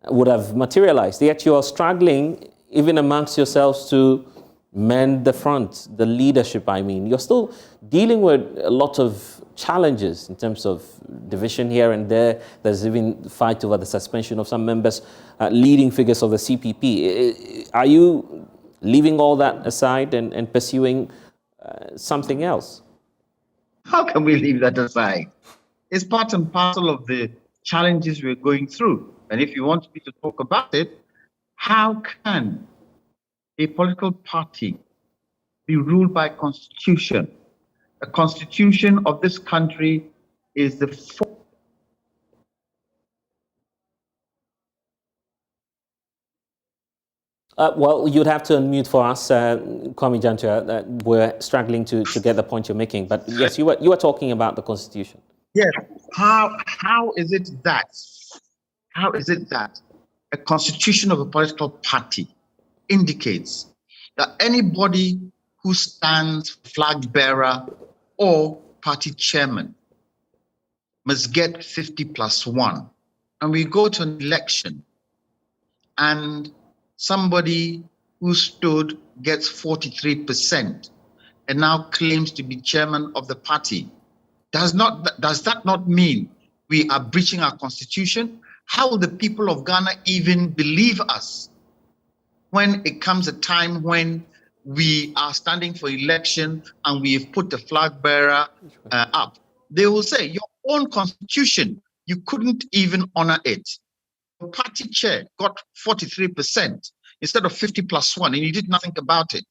would have materialized. Yet you are struggling, even amongst yourselves, to mend the front, the leadership, I mean. You're still dealing with a lot of challenges in terms of division here and there. There's even fight over the suspension of some members, leading figures of the CPP. Are you leaving all that aside and pursuing something else? How can we leave that aside? It's part and parcel of the challenges we're going through. And if you want me to talk about it, how can a political party be ruled by a constitution? A constitution of this country is the well, you'd have to unmute for us, Kwame Jantua. We're struggling to get the point you're making. But yes, you were talking about the constitution. Yes. How is it that a constitution of a political party indicates that anybody who stands flag bearer or party chairman must get 50+1, and we go to an election and somebody who stood gets 43% and now claims to be chairman of the party? Does that not mean we are breaching our constitution? How will the people of Ghana even believe us when it comes a time when we are standing for election and we have put the flag bearer up? They will say, your own constitution, you couldn't even honor it. The party chair got 43% instead of 50+1, and you did nothing about it.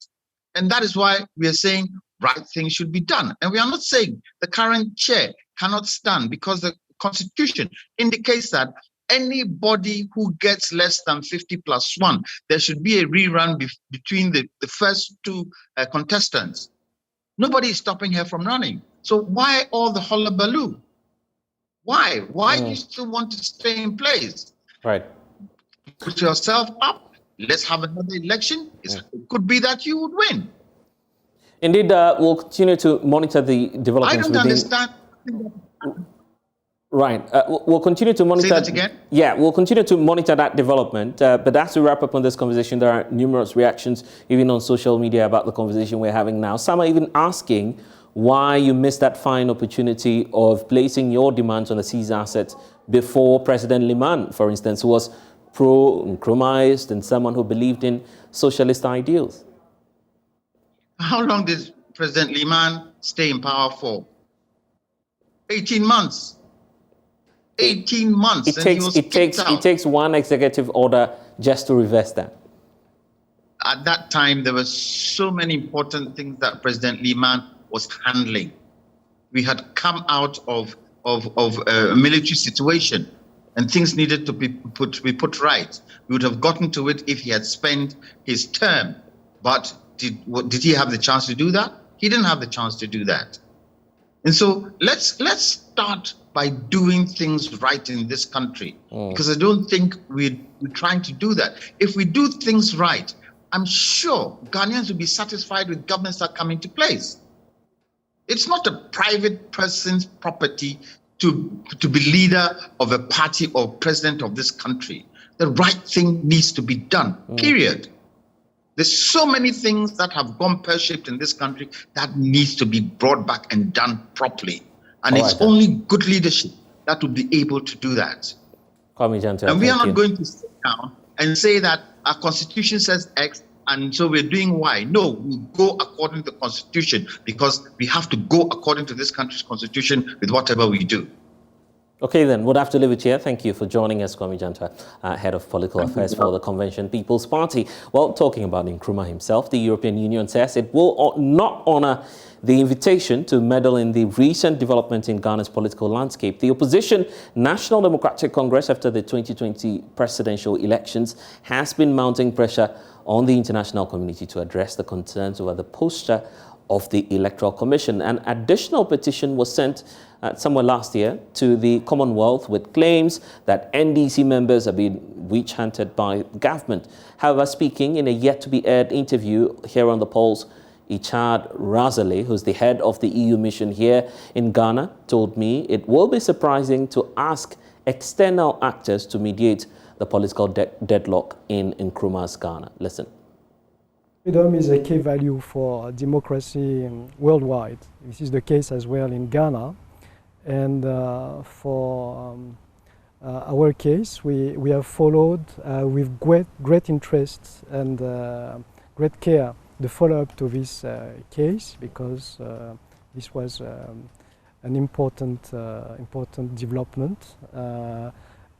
And that is why we are saying right things should be done. And we are not saying the current chair cannot stand, because the constitution indicates that anybody who gets less than 50+1, there should be a rerun between the first two contestants. Nobody is stopping her from running. So why all the hullabaloo? Why? Why do you still want to stay in place? Right. Put yourself up. Let's have another election. It could be that you would win. Indeed, we'll continue to monitor the developments. I don't understand. Right. We'll continue to monitor. Say that again? Yeah, we'll continue to monitor that development. But as we wrap up on this conversation, there are numerous reactions, even on social media, about the conversation we're having now. Some are even asking why you missed that fine opportunity of placing your demands on the seized assets before President Liman, for instance, who was pro-Nkrumahist and someone who believed in socialist ideals. How long did President Liman stay in power for? 18 months. 18 months. It takes one executive order just to reverse that. At that time, there were so many important things that President Liman was handling. We had come out of a military situation. and things needed to be put right, we would have gotten to it if he had spent his term. But did he have the chance to do that? He didn't have the chance to do that. And so let's start by doing things right in this country, because I don't think we're trying to do that. If we do things right, I'm sure Ghanaians will be satisfied with governments that come into place. It's not a private person's property to be leader of a party or president of this country. The right thing needs to be done, period. There's so many things that have gone pear-shaped in this country that needs to be brought back and done properly. And it's only good leadership that will be able to do that. And we are not going to sit down and say that our constitution says X and so we're doing Y. No, we go according to the constitution, because we have to go according to this country's constitution with whatever we do. Okay, then, we'll have to leave it here. Thank you for joining us, Kwame Jantua, Head of Political Affairs for the Convention People's Party. Well, talking about Nkrumah himself, the European Union says it will not honor the invitation to meddle in the recent development in Ghana's political landscape. The opposition National Democratic Congress, after the 2020 presidential elections, has been mounting pressure on the international community to address the concerns over the posture of the Electoral Commission. An additional petition was sent somewhere last year to the Commonwealth with claims that NDC members are being witch-hunted by government. However, speaking in a yet-to-be-aired interview here on The Pulse, Ichad Razale, who's the head of the EU mission here in Ghana, told me it will be surprising to ask external actors to mediate the political deadlock in Nkrumah's Ghana. Listen. Freedom is a key value for democracy worldwide. This is the case as well in Ghana. And for our case, we have followed with great interest and great care the follow-up to this case, because this was an important development.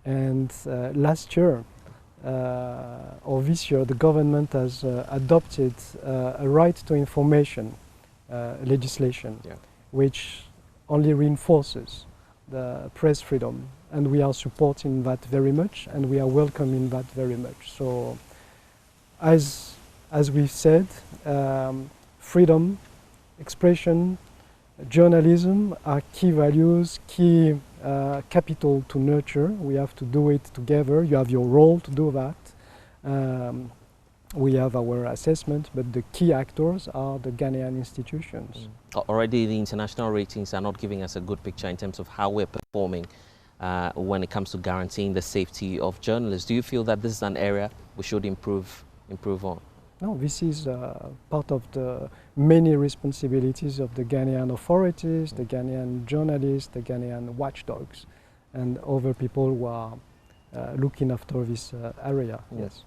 And last year, or this year, the government has adopted a right to information legislation, which only reinforces the press freedom, and we are supporting that very much, and we are welcoming that very much. So, as we've said, freedom, expression, journalism are key values, key capital to nurture. We have to do it together. You have your role to do that. We have our assessment, but the key actors are the Ghanaian institutions. Already the international ratings are not giving us a good picture in terms of how we're performing when it comes to guaranteeing the safety of journalists. Do you feel that this is an area we should improve on? No, this is part of the many responsibilities of the Ghanaian authorities, the Ghanaian journalists, the Ghanaian watchdogs, and other people who are looking after this area. Yes.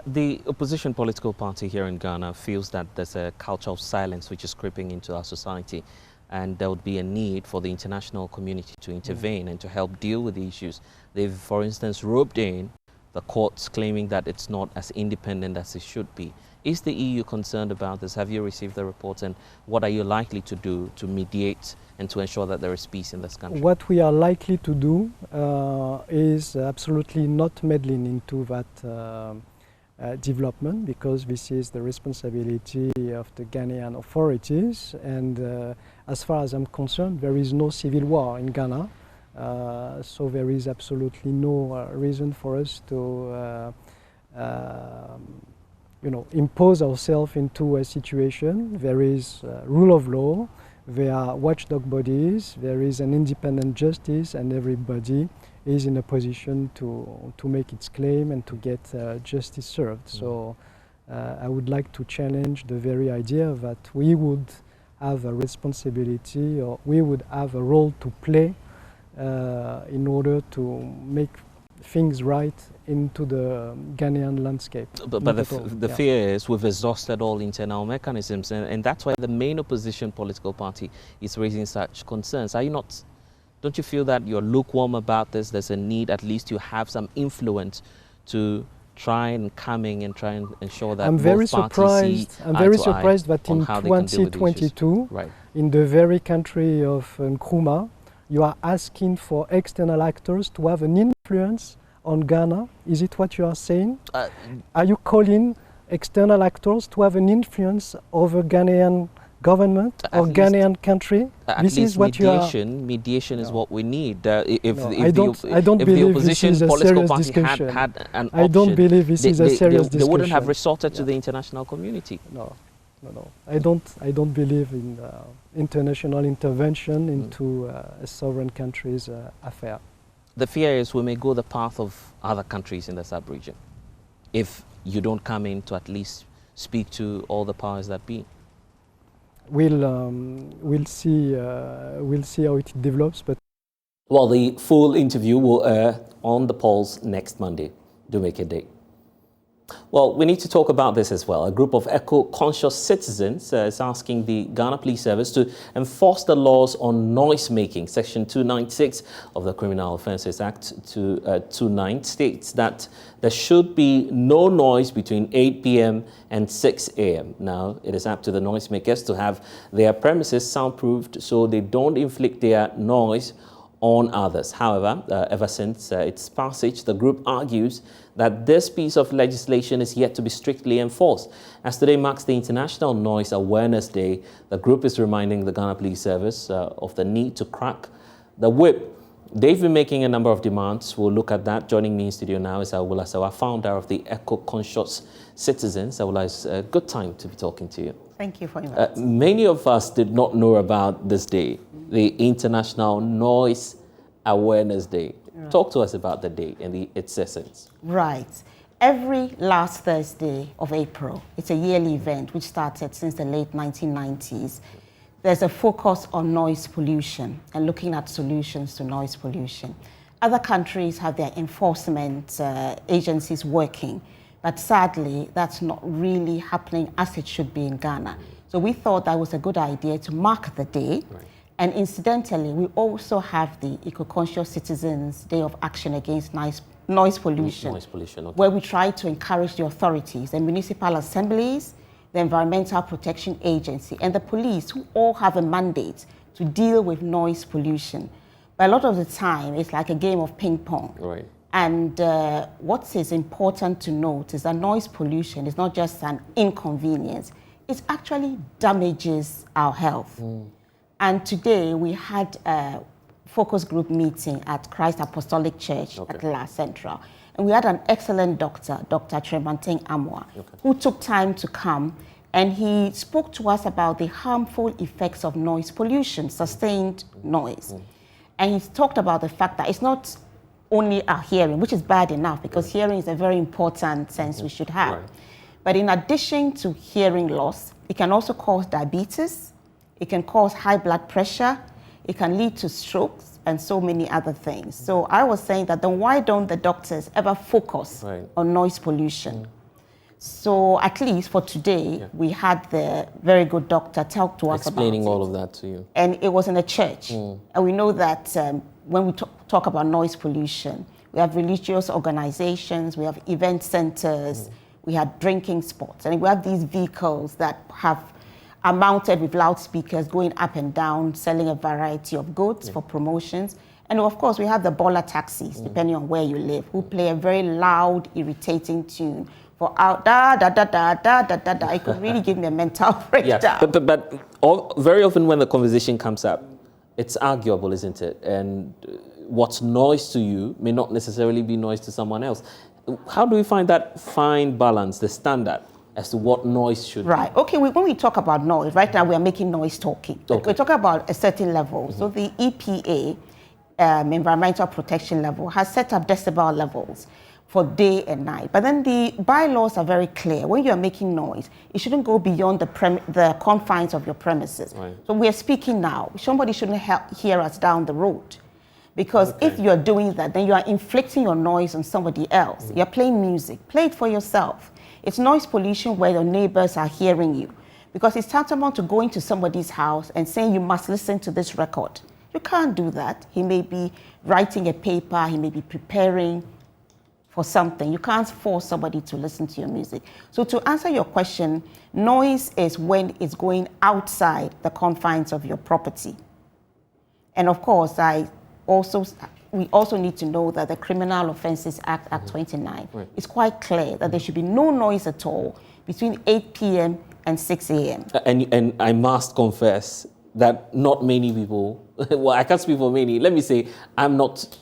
The opposition political party here in Ghana feels that there's a culture of silence which is creeping into our society, and there would be a need for the international community to intervene and to help deal with the issues. They've, for instance, roped in the courts, claiming that it's not as independent as it should be. Is the EU concerned about this? Have you received the reports, and what are you likely to do to mediate and to ensure that there is peace in this country? What we are likely to do is absolutely not meddling into that development, because this is the responsibility of the Ghanaian authorities, and as far as I'm concerned, there is no civil war in Ghana, so there is absolutely no reason for us to impose ourselves into a situation. There is rule of law, there are watchdog bodies, there is an independent justice, and everybody is in a position to make its claim and to get justice served. So I would like to challenge the very idea that we would have a responsibility, or we would have a role to play in order to make things right into the Ghanaian landscape. But the fear is we've exhausted all internal mechanisms, and that's why the main opposition political party is raising such concerns. Don't you feel that you're lukewarm about this? There's a need, at least, to have some influence to try and coming and try and ensure that I'm very surprised that in 2022, in the very country of Nkrumah, you are asking for external actors to have an influence on Ghana. Is it what you are saying? Are you calling external actors to have an influence over Ghanaian government or Ghanaian country? This is what mediation is what we need. If the opposition political party had an option, I don't believe this is a serious discussion. They wouldn't have resorted to the international community. No. I don't believe in international intervention into a sovereign country's affair. The fear is we may go the path of other countries in the sub-region if you don't come in to at least speak to all the powers that be. We'll see how it develops. But well, the full interview will air on the polls next Monday. Do make a date. Well, we need to talk about this as well. A group of eco-conscious citizens is asking the Ghana Police Service to enforce the laws on noise making. Section 296 of the Criminal Offences Act 29 states that there should be no noise between 8 p.m. and 6 a.m. Now, it is up to the noisemakers to have their premises soundproofed so they don't inflict their noise on others. However, ever since its passage, the group argues that this piece of legislation is yet to be strictly enforced. As today marks the International Noise Awareness Day, the group is reminding the Ghana Police Service of the need to crack the whip. They've been making a number of demands. We'll look at that. Joining me in studio now is Awula Sawa, founder of the Eco-Conscious Citizens. Awula, it's a good time to be talking to you. Thank you for inviting me. Many of us did not know about this day, the International Noise Awareness Day. Right. Talk to us about the day and its essence. Right. Every last Thursday of April, it's a yearly event which started since the late 1990s. There's a focus on noise pollution and looking at solutions to noise pollution. Other countries have their enforcement agencies working, but sadly, that's not really happening as it should be in Ghana. So we thought that was a good idea to mark the day. Right. And incidentally, we also have the Eco-Conscious Citizens Day of Action Against Noise Pollution, okay, where we try to encourage the authorities, the municipal assemblies, the Environmental Protection Agency, and the police, who all have a mandate to deal with noise pollution. But a lot of the time, it's like a game of ping pong. Right. And what is important to note is that noise pollution is not just an inconvenience, it actually damages our health. And today we had a focus group meeting at Christ Apostolic Church at La Central. And we had an excellent doctor, Dr. Tremanteng Amwa, who took time to come, and he spoke to us about the harmful effects of noise pollution, sustained noise. And he talked about the fact that it's not only our hearing, which is bad enough because hearing is a very important sense we should have. But in addition to hearing loss, it can also cause diabetes, it can cause high blood pressure, it can lead to strokes, and so many other things. So I was saying that then why don't the doctors ever focus on noise pollution? So at least for today, we had the very good doctor talk to us explaining all of that to you. And it was in a church. And we know that when we talk about noise pollution, we have religious organizations, we have event centers, we have drinking spots, and we have these vehicles that are mounted with loudspeakers going up and down, selling a variety of goods for promotions. And of course, we have the baller taxis, depending on where you live, who play a very loud, irritating tune for out da da da da da da da da. It could really give me a mental breakdown. But very often when the conversation comes up, it's arguable, isn't it? And what's noise to you may not necessarily be noise to someone else. How do we find that fine balance, the standard, as to what noise should be? Right. Okay, when we talk about noise, right now we are making noise talking. We're talking about a certain level. So the EPA, Environmental Protection Level, has set up decibel levels for day and night. But then the bylaws are very clear. When you are making noise, it shouldn't go beyond the confines of your premises. So we are speaking now. Somebody shouldn't hear us down the road. Because if you're doing that, then you are inflicting your noise on somebody else. You're playing music. Play it for yourself. It's noise pollution where your neighbors are hearing you. Because it's tantamount to going to somebody's house and saying you must listen to this record. You can't do that. He may be writing a paper, he may be preparing for something. You can't force somebody to listen to your music. So to answer your question, noise is when it's going outside the confines of your property. And of course, we also need to know that the Criminal Offences Act, Act 29, is quite clear that there should be no noise at all between 8 p.m. and 6 a.m. And I must confess that not many people, well, I can't speak for many, let me say, I'm not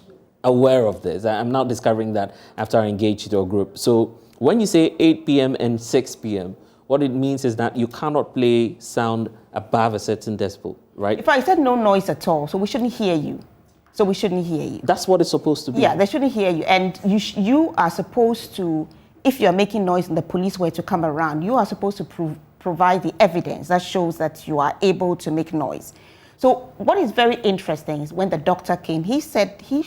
aware of this. I'm now discovering that after I engaged your group. So when you say 8 p.m. and 6 p.m., what it means is that you cannot play sound above a certain decibel, right? In fact, I said no noise at all, so we shouldn't hear you. So we shouldn't hear you. That's what it's supposed to be. Yeah, they shouldn't hear you. And you are supposed to, if you're making noise and the police were to come around, you are supposed to provide the evidence that shows that you are able to make noise. So what is very interesting is when the doctor came, he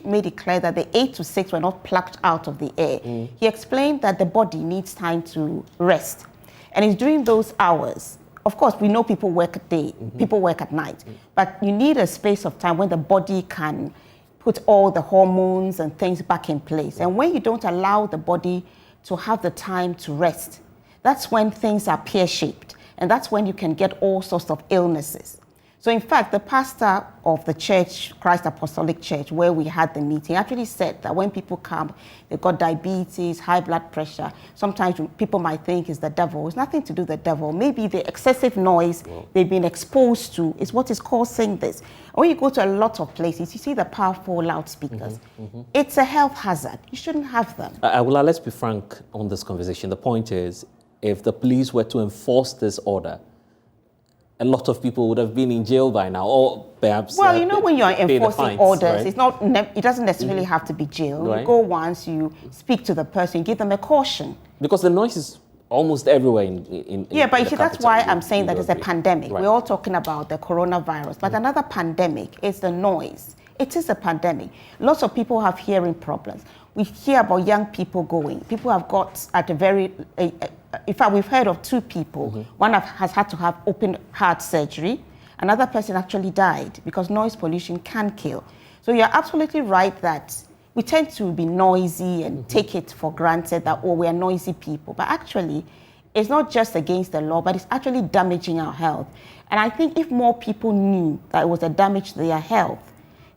made it clear that the 8 to 6 were not plucked out of the air. He explained that the body needs time to rest. And it's during those hours. Of course, we know people work at day, people work at night, but you need a space of time when the body can put all the hormones and things back in place. And when you don't allow the body to have the time to rest, that's when things are pear-shaped. And that's when you can get all sorts of illnesses. So in fact, the pastor of the church, Christ Apostolic Church, where we had the meeting, actually said that when people come, they've got diabetes, high blood pressure. Sometimes people might think it's the devil. It's nothing to do with the devil. Maybe the excessive noise they've been exposed to is what is causing this. And when you go to a lot of places, you see the powerful loudspeakers. It's a health hazard. You shouldn't have them. Well, let's be frank on this conversation. The point is, if the police were to enforce this order, a lot of people would have been in jail by now, or perhaps. Well, you know, when you're enforcing fines, orders, right? It doesn't necessarily have to be jail. Right. You go once, you speak to the person, you give them a caution. Because the noise is almost everywhere Yeah, but you see, that's why I'm saying that you it's a pandemic. Right. We're all talking about the coronavirus, but another pandemic is the noise. It is a pandemic. Lots of people have hearing problems. We hear about young people going. People have got at a very, in fact, we've heard of 2 people. One has had to have open heart surgery. Another person actually died because noise pollution can kill. So you're absolutely right that we tend to be noisy and take it for granted that, oh, we are noisy people. But actually, it's not just against the law, but it's actually damaging our health. And I think if more people knew that it was a damage to their health,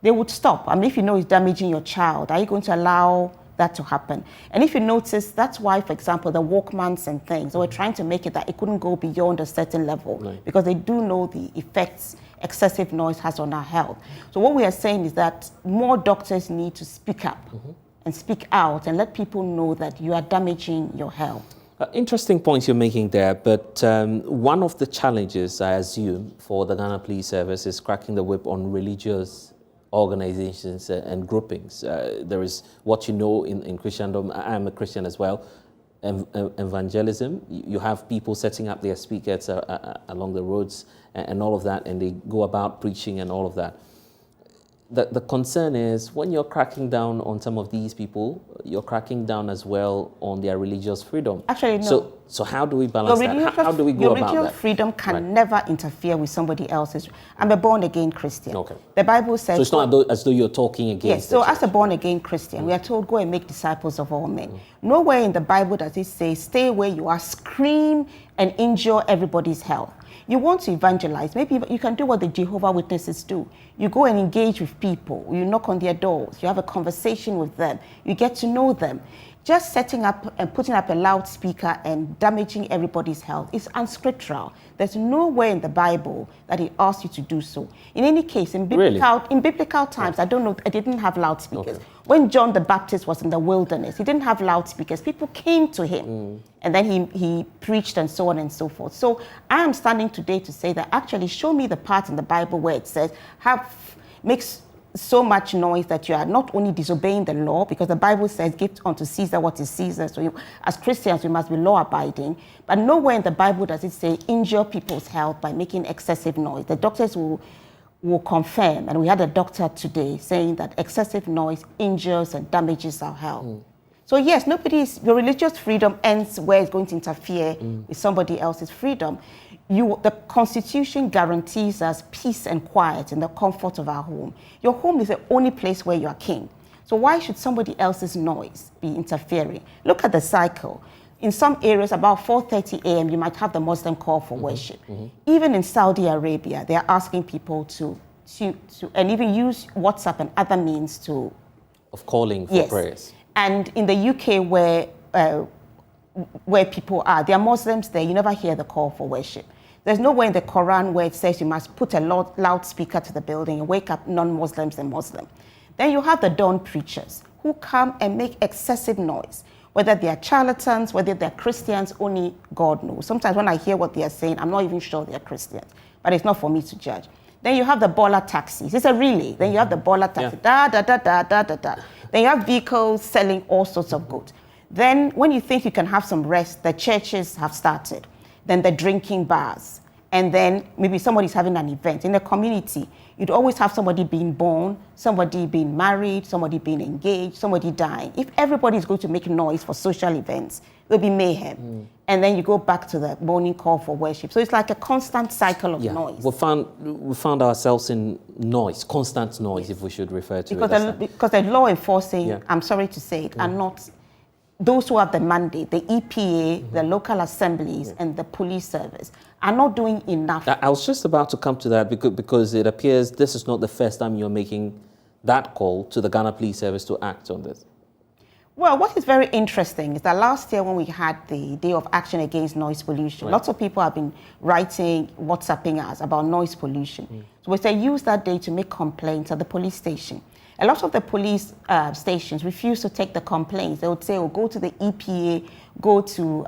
they would stop. I mean, if you know it's damaging your child, are you going to allow that to happen? And if you notice, that's why, for example, the Walkmans and things, they were trying to make it that it couldn't go beyond a certain level, because they do know the effects excessive noise has on our health. So what we are saying is that more doctors need to speak up and speak out and let people know that you are damaging your health. Interesting points you're making there, but one of the challenges, I assume, for the Ghana Police Service is cracking the whip on religious organizations and groupings. There is what you know in Christendom. I'm a Christian as well. Evangelism. You have people setting up their speakers along the roads and all of that, and they go about preaching and all of that. The concern is when you're cracking down on some of these people, you're cracking down as well on their religious freedom. Actually, no. So how do we balance that? How do we go about that? Your religious freedom can never interfere with somebody else's. I'm a born-again Christian. Okay. The Bible says... So it's not as though you're talking against Yes, so as a born-again Christian, we are told, go and make disciples of all men. Nowhere in the Bible does it say, stay where you are, scream and injure everybody's health. You want to evangelize, maybe you can do what the Jehovah Witnesses do. You go and engage with people, you knock on their doors, you have a conversation with them, you get to know them. Just setting up and putting up a loudspeaker and damaging everybody's health is unscriptural. There's nowhere in the Bible that it asks you to do so. In any case, in biblical times, I don't know, I didn't have loudspeakers. Okay. When John the Baptist was in the wilderness, he didn't have loudspeakers. People came to him, and then he preached and so on and so forth. So I am standing today to say that actually show me the part in the Bible where it says, makes so much noise that you are not only disobeying the law, because the Bible says, give unto Caesar what is Caesar. So as Christians, we must be law-abiding. But nowhere in the Bible does it say injure people's health by making excessive noise. The doctors will confirm, and we had a doctor today saying that excessive noise injures and damages our health. So yes, your religious freedom ends where it's going to interfere with somebody else's freedom. The Constitution guarantees us peace and quiet in the comfort of our home. Your home is the only place where you are king. So why should somebody else's noise be interfering? Look at the cycle. In some areas, about 4:30 a.m., you might have the Muslim call for worship. Even in Saudi Arabia, they are asking people to and even use WhatsApp and other means of calling for prayers. And in the UK, where people are, there are Muslims there. You never hear the call for worship. There's nowhere in the Quran where it says you must put a loudspeaker to the building and wake up non-Muslims and Muslim. Then you have the dawn preachers who come and make excessive noise. Whether they are charlatans, whether they're Christians, only God knows. Sometimes when I hear what they are saying, I'm not even sure they're Christians, but it's not for me to judge. Then you have the baller taxis. It's a relay. Then you have the baller taxi. Da, da, da, da, da, da, da. Then you have vehicles selling all sorts of goods. Then when you think you can have some rest, the churches have started. Then the drinking bars. And then maybe somebody's having an event. In the community, you'd always have somebody being born, somebody being married, somebody being engaged, somebody dying. If everybody's going to make noise for social events, there'll be mayhem. And then you go back to the morning call for worship. So it's like a constant cycle of noise. We found ourselves in noise, constant noise, if we should refer to it. Because the law enforcing, I'm sorry to say it, are not those who have the mandate, the EPA, the local assemblies, and the police service, are not doing enough. I was just about to come to that because it appears this is not the first time you're making that call to the Ghana Police Service to act on this. Well, what is very interesting is that last year when we had the Day of Action Against Noise Pollution, lots of people have been writing, WhatsApping us about noise pollution. So we say use that day to make complaints at the police station. A lot of the police stations refuse to take the complaints. They would say, oh, go to the EPA, go to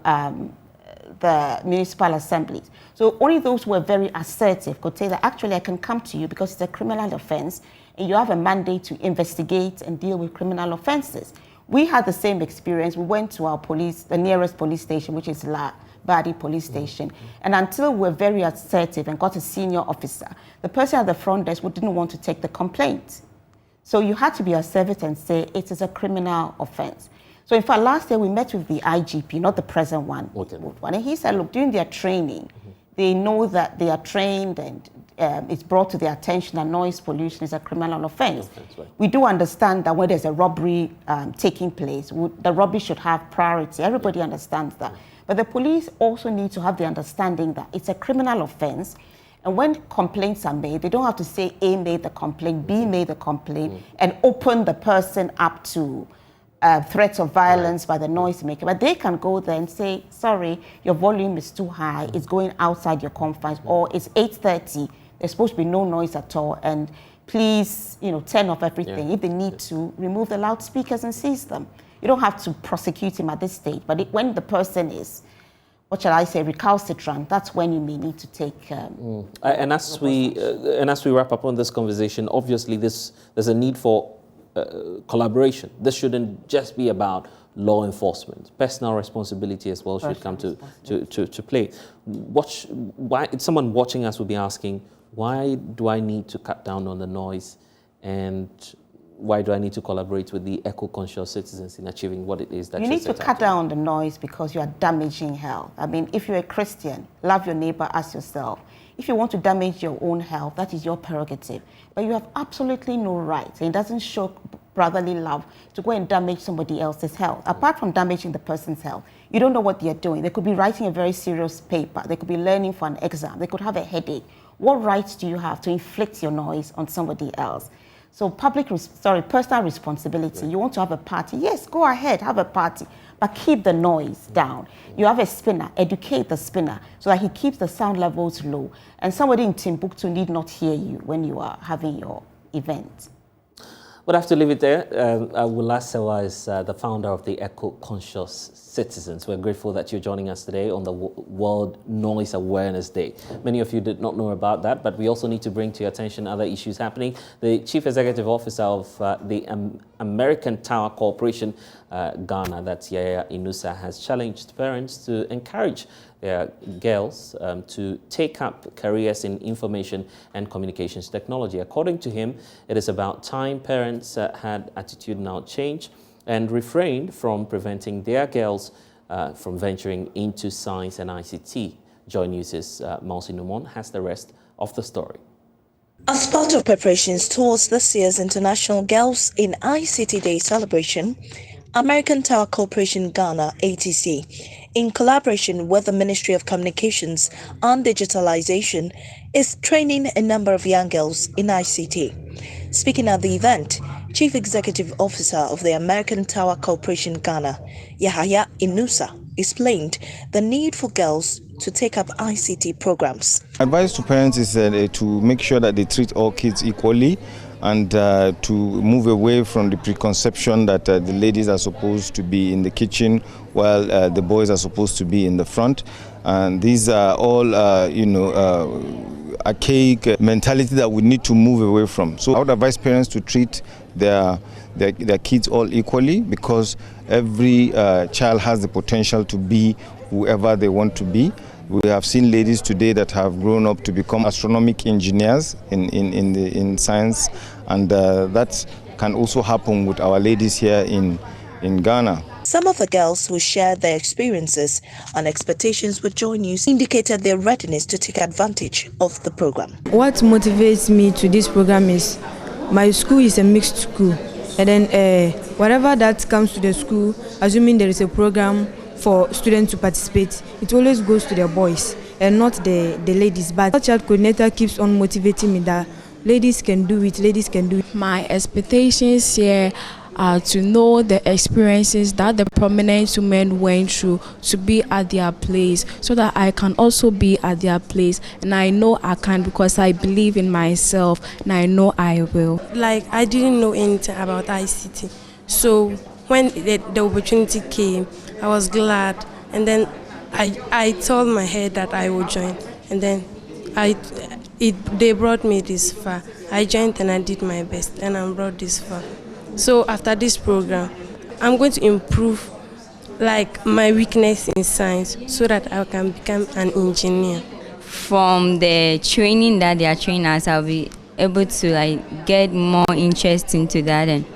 the municipal assemblies. So only those who are very assertive could say that actually I can come to you because it's a criminal offense and you have a mandate to investigate and deal with criminal offenses. We had the same experience. We went to our police, the nearest police station, which is La Badi police station. And until we were very assertive and got a senior officer, the person at the front desk didn't want to take the complaint. So you had to be assertive and say it is a criminal offense. So in fact, last year we met with the IGP, not the present one. And he said, look, during their training, they know that they are trained and it's brought to their attention that noise pollution is a criminal offense. We do understand that when there's a robbery taking place, the robbery should have priority. Everybody understands that. But the police also need to have the understanding that it's a criminal offense. And when complaints are made, they don't have to say A made the complaint, B made the complaint, and open the person up to threats of violence by the noisemaker. But they can go there and say, sorry, your volume is too high, it's going outside your confines, or it's 8:30, there's supposed to be no noise at all, and please, turn off everything. If they need to, remove the loudspeakers and seize them. You don't have to prosecute him at this stage, but when the person is, what shall I say, recalcitrant, that's when you may need to take... And as we wrap up on this conversation, obviously there's a need for collaboration. This shouldn't just be about law enforcement. Personal responsibility as well should come to play. Why someone watching us will be asking, why do I need to cut down on the noise, and why do I need to collaborate with the eco-conscious citizens in achieving what it is that you need to cut down on the noise because you are damaging health. I mean, if you're a Christian, love your neighbor as yourself. If you want to damage your own health, that is your prerogative. But you have absolutely no right, and it doesn't show brotherly love to go and damage somebody else's health. Apart from damaging the person's health, you don't know what they're doing. They could be writing a very serious paper. They could be learning for an exam. They could have a headache. What rights do you have to inflict your noise on somebody else? So personal responsibility. You want to have a party? Yes, go ahead, have a party, but keep the noise down. You have a spinner, educate the spinner so that he keeps the sound levels low. And somebody in Timbuktu need not hear you when you are having your event. We'll have to leave it there. Wulasewa is the founder of the Eco-Conscious Citizens. We're grateful that you're joining us today on the World Noise Awareness Day. Many of you did not know about that, but we also need to bring to your attention other issues happening. The Chief Executive Officer of the American Tower Corporation, Ghana, that's Yaya Inusa, has challenged parents to encourage their girls to take up careers in information and communications technology. According to him, it is about time parents had attitudinal change and refrained from preventing their girls from venturing into science and ICT. JoyNews' Mausi Numon has the rest of the story. As part of preparations towards this year's International Girls in ICT Day celebration, American Tower Corporation Ghana, ATC, in collaboration with the Ministry of Communications and Digitalization, is training a number of young girls in ICT. Speaking at the event, Chief Executive Officer of the American Tower Corporation Ghana, Yahaya Inusa, explained the need for girls to take up ICT programs. Advice to parents is to make sure that they treat all kids equally, and to move away from the preconception that the ladies are supposed to be in the kitchen while the boys are supposed to be in the front. And these are all, archaic mentality that we need to move away from. So I would advise parents to treat their kids all equally, because every child has the potential to be whoever they want to be. We have seen ladies today that have grown up to become astronomic engineers in science, and that can also happen with our ladies here in Ghana. Some of the girls who shared their experiences and expectations with JoyNews indicated their readiness to take advantage of the program. What motivates me to this program is my school is a mixed school, and then whatever that comes to the school, assuming there is a program for students to participate, it always goes to the boys and not the ladies. But the child coordinator keeps on motivating me that ladies can do it, ladies can do it. My expectations here are to know the experiences that the prominent women went through, to be at their place, so that I can also be at their place. And I know I can, because I believe in myself, and I know I will. Like, I didn't know anything about ICT. So when the opportunity came, I was glad, and then I told my head that I would join, and then they brought me this far. I joined and I did my best, and I'm brought this far. So after this program, I'm going to improve like my weakness in science, so that I can become an engineer. From the training that they are training us, I'll be able to get more interest into that and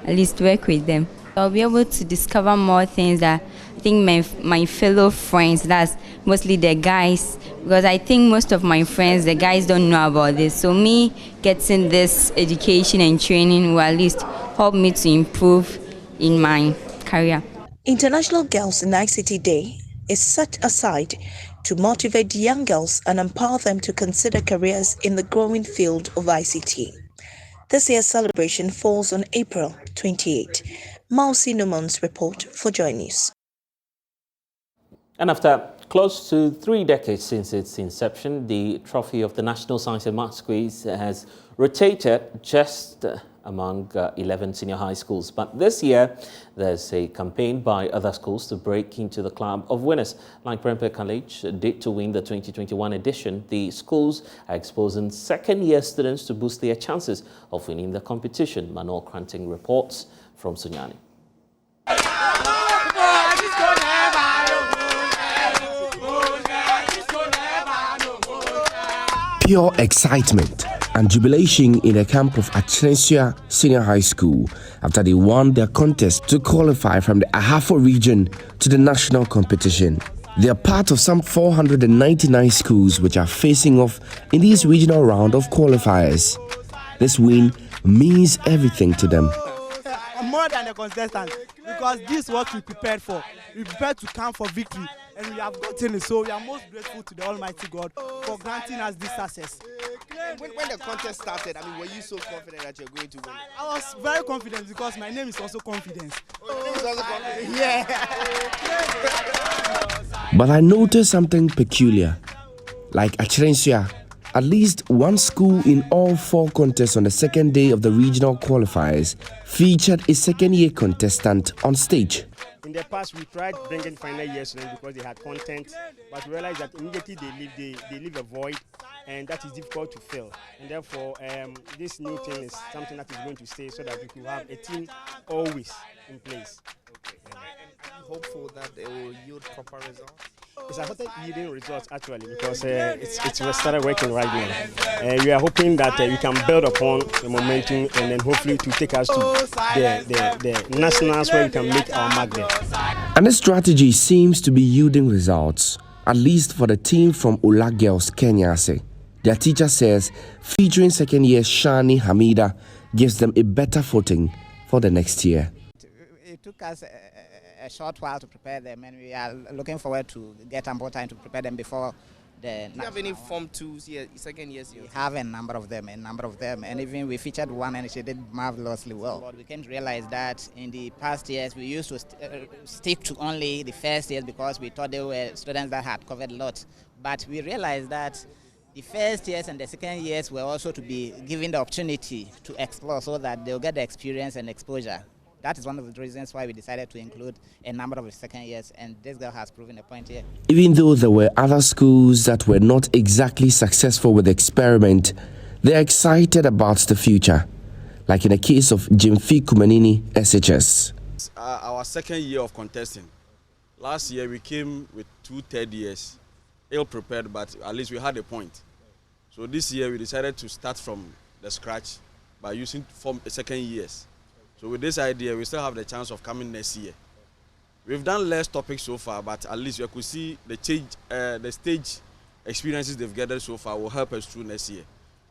at least work with them. I'll be able to discover more things that I think my fellow friends, that's mostly the guys, because I think most of my friends, the guys, don't know about this. So me getting this education and training will at least help me to improve in my career. International Girls in ICT Day is set aside to motivate young girls and empower them to consider careers in the growing field of ICT. This year's celebration falls on April 28. Mausi Numan's report for JoyNews. And after close to 3 decades since its inception, the trophy of the National Science and Maths Quiz has rotated just among 11 senior high schools. But this year, there's a campaign by other schools to break into the club of winners. Like Prempeh College did to win the 2021 edition, the schools are exposing second-year students to boost their chances of winning the competition. Manuel Cranting reports from Sunyani. Pure excitement and jubilation in the camp of Achensia Senior High School after they won their contest to qualify from the Ahafo region to the national competition. They are part of some 499 schools which are facing off in this regional round of qualifiers. This win means everything to them. More than a contestant, because this is what we prepared for. We prepared to come for victory, and we have gotten it. So we are most grateful to the Almighty God for granting us this success. When the contest started, were you so confident that you're going to win? I was very confident because my name is also Confidence. Oh, your name is also Confidence? Yeah. But I noticed something peculiar. Like Achensia, at least one school in all 4 contests on the second day of the regional qualifiers featured a second-year contestant on stage. In the past, we tried bringing final year students because they had content, but we realized that immediately they leave a void, and that is difficult to fill. And therefore, this new thing is something that is going to stay, so that we could have a team always in place. Okay. And are you hopeful that it will yield proper results? It's started yielding results actually, because it's started working right now. We are hoping that we can build upon the momentum and then hopefully to take us to the nationals where we can make our mark there. And this strategy seems to be yielding results, at least for the team from Ola Girls Kenyase. Their teacher says featuring second-year Shani Hamida gives them a better footing for the next year. It took us a short while to prepare them, and we are looking forward to get ample time to prepare them before the. Do you have any Form 2s here, second years? We have a number of them, and even we featured one, and she did marvelously well. But we came to realize that in the past years we used to stick to only the first years because we thought they were students that had covered a lot. But we realized that the first years and the second years were also to be given the opportunity to explore so that they'll get the experience and exposure. That is one of the reasons why we decided to include a number of the second years, and this girl has proven a point here. Even though there were other schools that were not exactly successful with the experiment, they are excited about the future, like in the case of Jimfi Kumanini SHS. Our second year of contesting. Last year we came with 2 third years, ill prepared, but at least we had a point. So this year we decided to start from the scratch by using second years. So with this idea, we still have the chance of coming next year. We've done less topics so far, but at least we could see the change, the stage experiences they've gathered so far will help us through next year.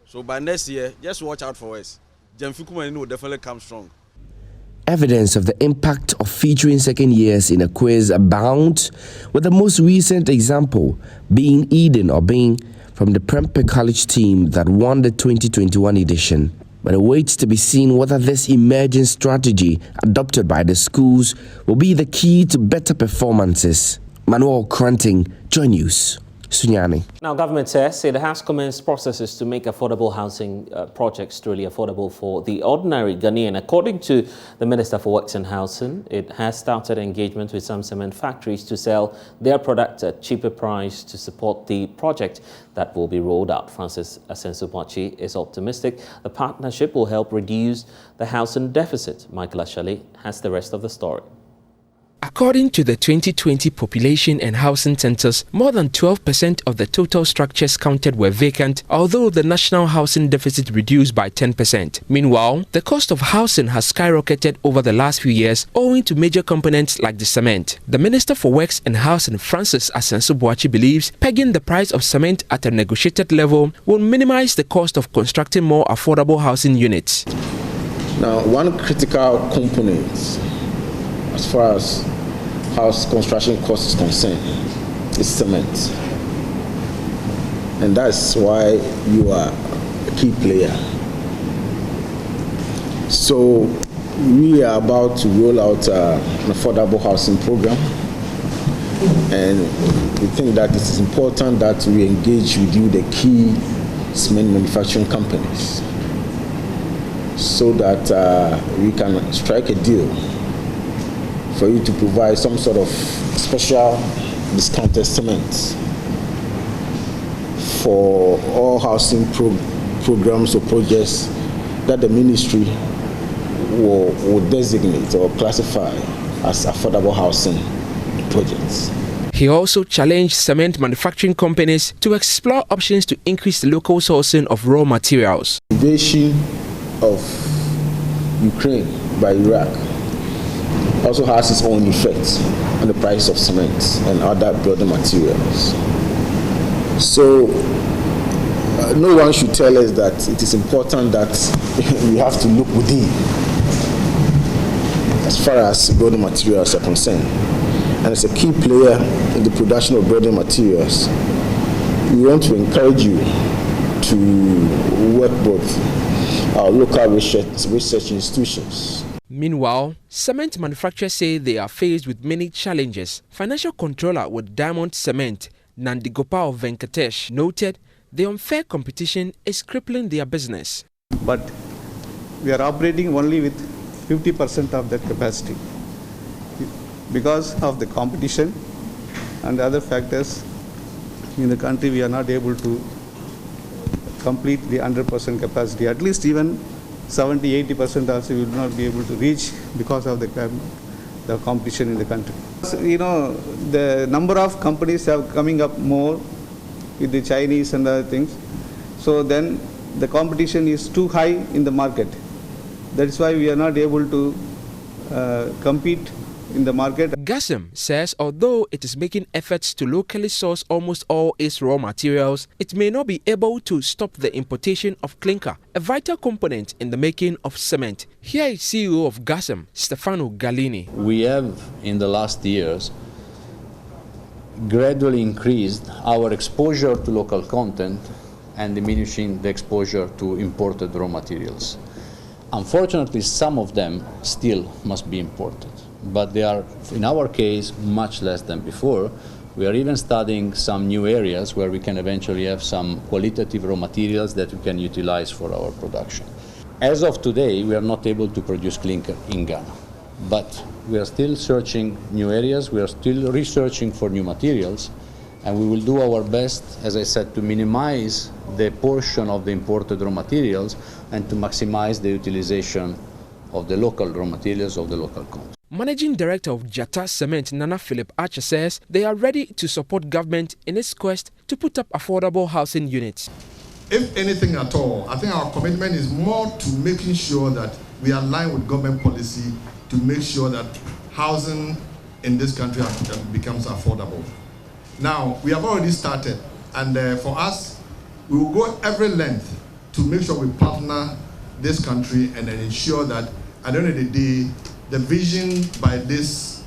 So by next year, just watch out for us. Jemfikumani will definitely come strong. Evidence of the impact of featuring second years in a quiz abound, with the most recent example being Eden Obing from the Prempeh College team that won the 2021 edition. But it waits to be seen whether this emerging strategy adopted by the schools will be the key to better performances. Manuel Cranting, JoyNews, Sunyani. Now, government says it has commenced processes to make affordable housing projects truly affordable for the ordinary Ghanaian. According to the Minister for Works and Housing, it has started engagement with some cement factories to sell their product at cheaper price to support the project that will be rolled out. Francis Asensubachi is optimistic the partnership will help reduce the housing deficit. Michael Ashale has the rest of the story. According to the 2020 population and housing census, more than 12% of the total structures counted were vacant, although the national housing deficit reduced by 10%. Meanwhile, the cost of housing has skyrocketed over the last few years owing to major components like the cement. The Minister for Works and Housing, Francis Asensubachi, believes pegging the price of cement at a negotiated level will minimize the cost of constructing more affordable housing units. Now, one critical component as far as house construction cost is concerned is cement, and that's why you are a key player. So we are about to roll out an affordable housing program, and we think that it is important that we engage with you, the key cement manufacturing companies, so that we can strike a deal for you to provide some sort of special discounted cement for all housing programs or projects that the ministry will designate or classify as affordable housing projects. He also challenged cement manufacturing companies to explore options to increase the local sourcing of raw materials. The invasion of Ukraine by Iraq also has its own effect on the price of cement and other building materials. So no one should tell us that it is important that we have to look within as far as building materials are concerned. And as a key player in the production of building materials, we want to encourage you to work with our local research institutions. Meanwhile, cement manufacturers say they are faced with many challenges. Financial controller with Diamond Cement, Nandigopal Venkatesh, noted the unfair competition is crippling their business. But we are operating only with 50% of that capacity because of the competition and other factors in the country. We are not able to complete the 100% capacity. At least even 70-80% also we will not be able to reach because of the competition in the country. So, you know, the number of companies are coming up more with the Chinese and other things. So then the competition is too high in the market. That is why we are not able to compete in the market. GASM says although it is making efforts to locally source almost all its raw materials, it may not be able to stop the importation of clinker, a vital component in the making of cement. Here is CEO of GASM, Stefano Gallini. We have in the last years gradually increased our exposure to local content and diminishing the exposure to imported raw materials. Unfortunately, some of them still must be imported, but they are, in our case, much less than before. We are even studying some new areas where we can eventually have some qualitative raw materials that we can utilize for our production. As of today, we are not able to produce clinker in Ghana, but we are still searching new areas, we are still researching for new materials, and we will do our best, as I said, to minimize the portion of the imported raw materials and to maximize the utilization of the local raw materials of the local content. Managing Director of Jata Cement, Nana Philip Archer, says they are ready to support government in its quest to put up affordable housing units. If anything at all, I think our commitment is more to making sure that we align with government policy to make sure that housing in this country becomes affordable. Now, we have already started, and for us, we will go every length to make sure we partner this country and then ensure that at the end of the day, the vision by this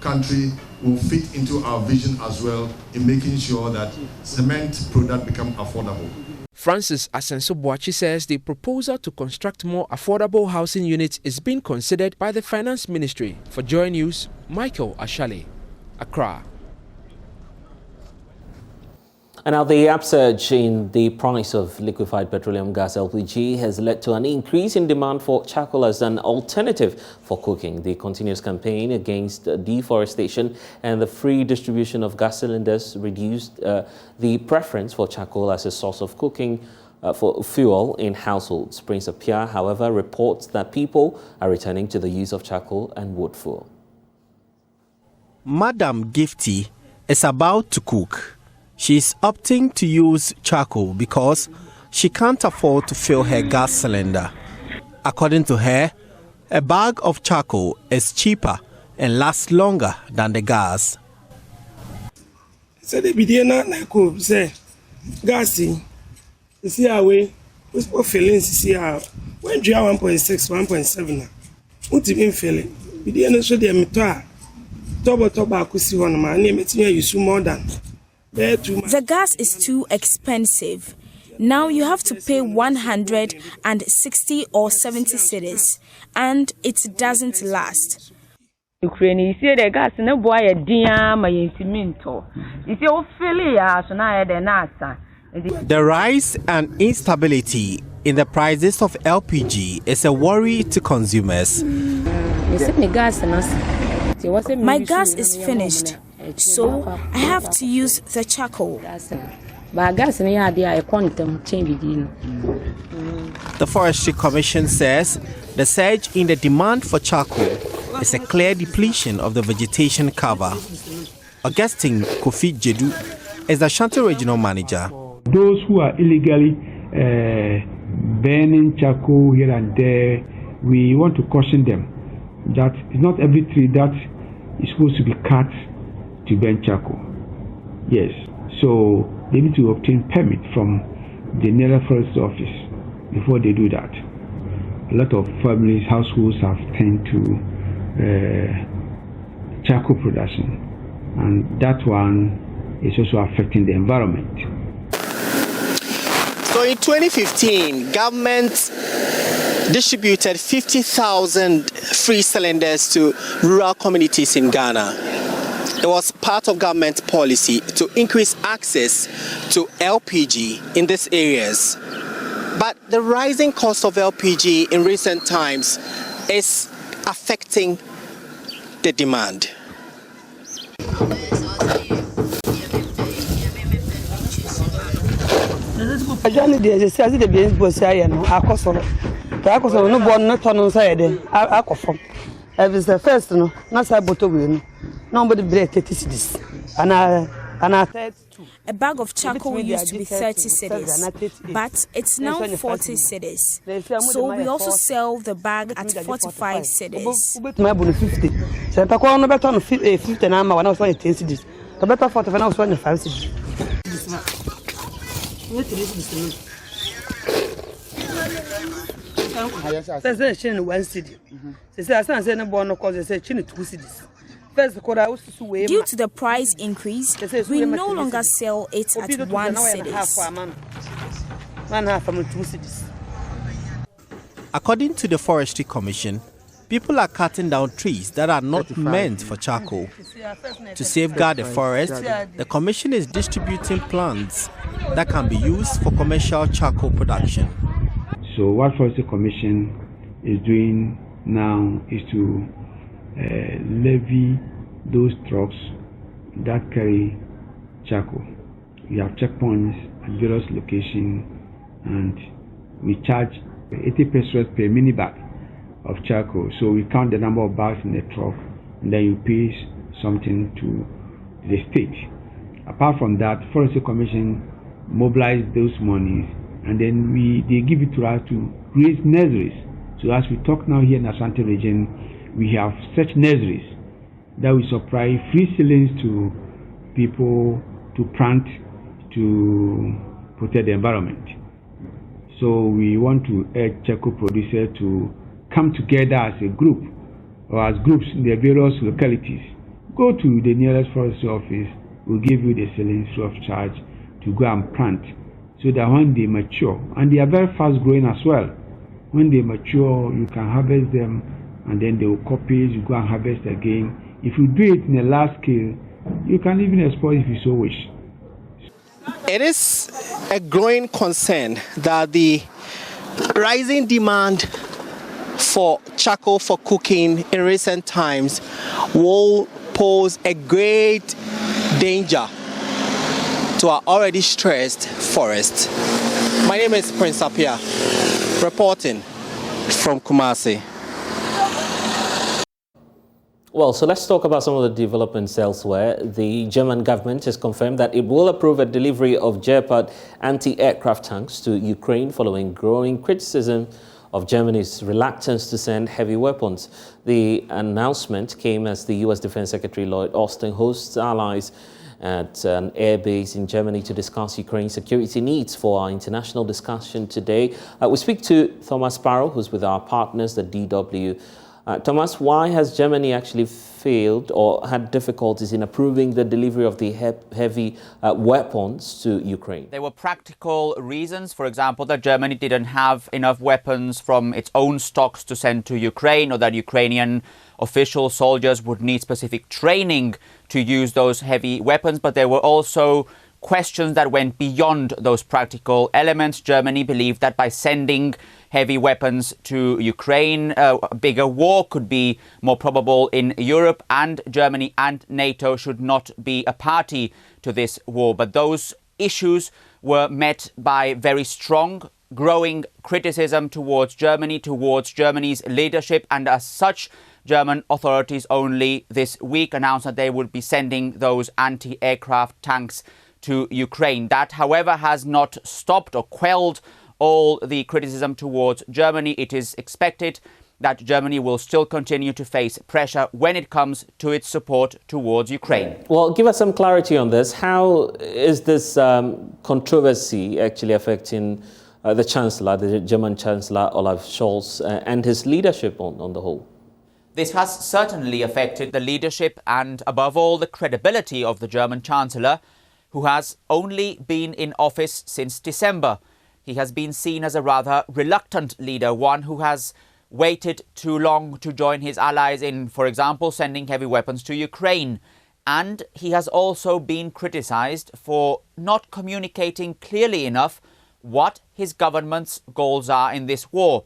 country will fit into our vision as well in making sure that cement product become affordable. Francis Asenso-Boachi says the proposal to construct more affordable housing units is being considered by the Finance Ministry. For JoyNews, Michael Ashale, Accra. And now the upsurge in the price of liquefied petroleum gas LPG has led to an increase in demand for charcoal as an alternative for cooking. The continuous campaign against deforestation and the free distribution of gas cylinders reduced the preference for charcoal as a source of cooking for fuel in households. Prince Apia, however, reports that people are returning to the use of charcoal and wood fuel. Madam Gifty is about to cook. She's opting to use charcoal because she can't afford to fill her gas cylinder. According to her, a bag of charcoal is cheaper and lasts longer than the gas. So the bidena na ko say gas see away we filling see how when you 1.6 1.7 na what you been filling bidena so dey meto tobo akusi one man na metin use more than. The gas is too expensive. Now you have to pay 160 or 70 cedis, and it doesn't last. Ukraine, you see the gas no boy a dia my cemento. You see Ophelia so na the nasa. The rise and instability in the prices of LPG is a worry to consumers. My gas is finished, so I have to use the charcoal. The Forestry Commission says the surge in the demand for charcoal is a clear depletion of the vegetation cover. Augustine Kofi Jedu is the Ashanti Regional Manager. Those who are illegally burning charcoal here and there, we want to caution them that it's not every tree that is supposed to be cut to burn charcoal. Yes, so they need to obtain permit from the nearest forest office before they do that. A lot of families, households have turned to charcoal production, and that one is also affecting the environment. So in 2015, government distributed 50,000 free cylinders to rural communities in Ghana. It was part of government policy to increase access to LPG in these areas. But the rising cost of LPG in recent times is affecting the demand. A bag of charcoal used to be 30 cedis, but it's now 40 cedis. So we also sell the bag at 45 cedis. So Pako no better on 50 and I'm one of 10 cities. The better 45 and 5 cities. Say chin 1 city. Say I say no born no cause say chin 2 cities. First quarter Due to the price increase, we no longer sell it at 1 city. According to the Forestry Commission, people are cutting down trees that are not meant for charcoal. To safeguard the forest, the Commission is distributing plants that can be used for commercial charcoal production. So what Forestry Commission is doing now is to levy those trucks that carry charcoal. We have checkpoints at various locations and we charge 80 pesos per mini bag of charcoal. So we count the number of bags in the truck and then you pay something to the state. Apart from that, Forestry Commission mobilize those monies and then they give it to us to raise nurseries. So as we talk now here in the Asante region, we have such nurseries that we supply free seedlings to people to plant to protect the environment. So we want to urge charcoal producers to come together as a group or as groups in the various localities. Go to the nearest forestry office, we'll give you the seedlings free of charge to go and plant so that when they mature, and they are very fast growing as well, when they mature you can harvest them and then they will copy, you go and harvest again. If you do it in a large scale, you can even export if you so wish. It is a growing concern that the rising demand for charcoal for cooking in recent times will pose a great danger to our already stressed forest. My name is Prince Apia, reporting from Kumasi. Well, so let's talk about some of the developments elsewhere. The German government has confirmed that it will approve a delivery of Gepard anti-aircraft tanks to Ukraine following growing criticism of Germany's reluctance to send heavy weapons. The announcement came as the U.S. Defense Secretary Lloyd Austin hosts allies at an air base in Germany to discuss Ukraine's security needs. For our international discussion today, we speak to Thomas Sparrow, who's with our partners, the DW. Thomas, why has Germany actually failed or had difficulties in approving the delivery of the heavy weapons to Ukraine? There were practical reasons, for example, that Germany didn't have enough weapons from its own stocks to send to Ukraine, or that Ukrainian official soldiers would need specific training to use those heavy weapons. But there were also questions that went beyond those practical elements. Germany believed that by sending heavy weapons to Ukraine, a bigger war could be more probable in Europe, and Germany and NATO should not be a party to this war. But those issues were met by very strong, growing criticism towards Germany, towards Germany's leadership, and as such, German authorities only this week announced that they would be sending those anti-aircraft tanks to Ukraine. That, however, has not stopped or quelled all the criticism towards Germany. It is expected that Germany will still continue to face pressure when it comes to its support towards Ukraine. Well, give us some clarity on this. How is this controversy actually affecting the Chancellor, the German Chancellor Olaf Scholz, and his leadership on the whole? This has certainly affected the leadership and, above all, the credibility of the German Chancellor, who has only been in office since December. He has been seen as a rather reluctant leader, one who has waited too long to join his allies in, for example, sending heavy weapons to Ukraine. And he has also been criticized for not communicating clearly enough what his government's goals are in this war.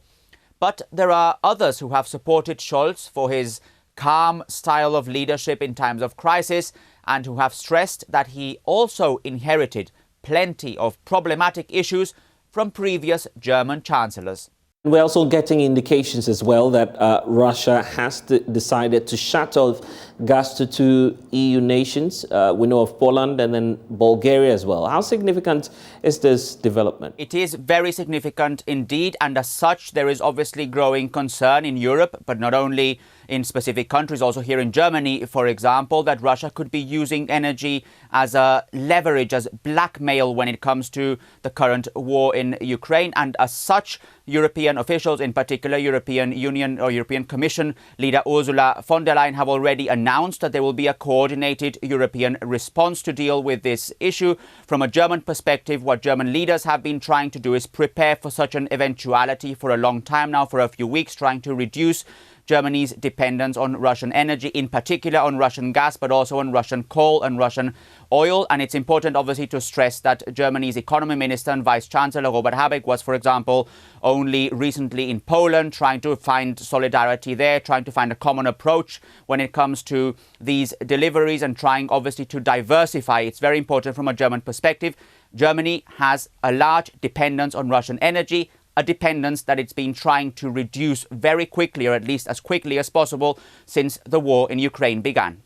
But there are others who have supported Scholz for his calm style of leadership in times of crisis, and who have stressed that he also inherited plenty of problematic issues from previous German chancellors. We're also getting indications as well that Russia has decided to shut off gas to 2 EU nations. We know of Poland and then Bulgaria as well. How significant is this development? It is very significant indeed, and as such, there is obviously growing concern in Europe, but not only in specific countries, also here in Germany, for example, that Russia could be using energy as a leverage, as blackmail when it comes to the current war in Ukraine. And as such, European officials, in particular European Union or European Commission leader Ursula von der Leyen, have already announced that there will be a coordinated European response to deal with this issue. From a German perspective, what German leaders have been trying to do is prepare for such an eventuality for a long time now, for a few weeks, trying to reduce Germany's dependence on Russian energy, in particular on Russian gas, but also on Russian coal and Russian oil. And it's important, obviously, to stress that Germany's economy minister and vice chancellor Robert Habeck was, for example, only recently in Poland, trying to find solidarity there, trying to find a common approach when it comes to these deliveries and trying, obviously, to diversify. It's very important from a German perspective. Germany has a large dependence on Russian energy, a dependence that it's been trying to reduce very quickly, or at least as quickly as possible, since the war in Ukraine began.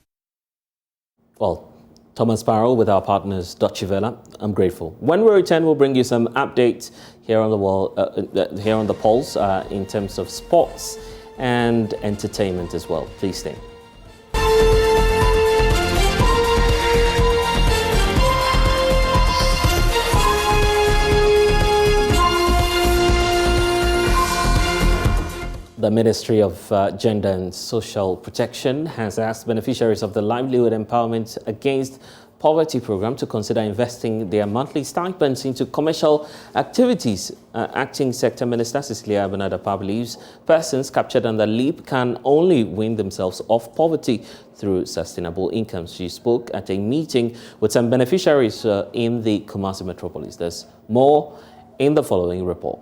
Well, Thomas Barrow with our partners Deutsche Welle, I'm grateful. When we return, we'll bring you some updates here on the wall, here on the polls in terms of sports and entertainment as well. Please stay. The Ministry of Gender and Social Protection has asked beneficiaries of the Livelihood Empowerment Against Poverty program to consider investing their monthly stipends into commercial activities. Acting Sector Minister Cecilia Abinadapa believes persons captured under LEAP can only win themselves off poverty through sustainable income. She spoke at a meeting with some beneficiaries in the Kumasi metropolis. There's more in the following report.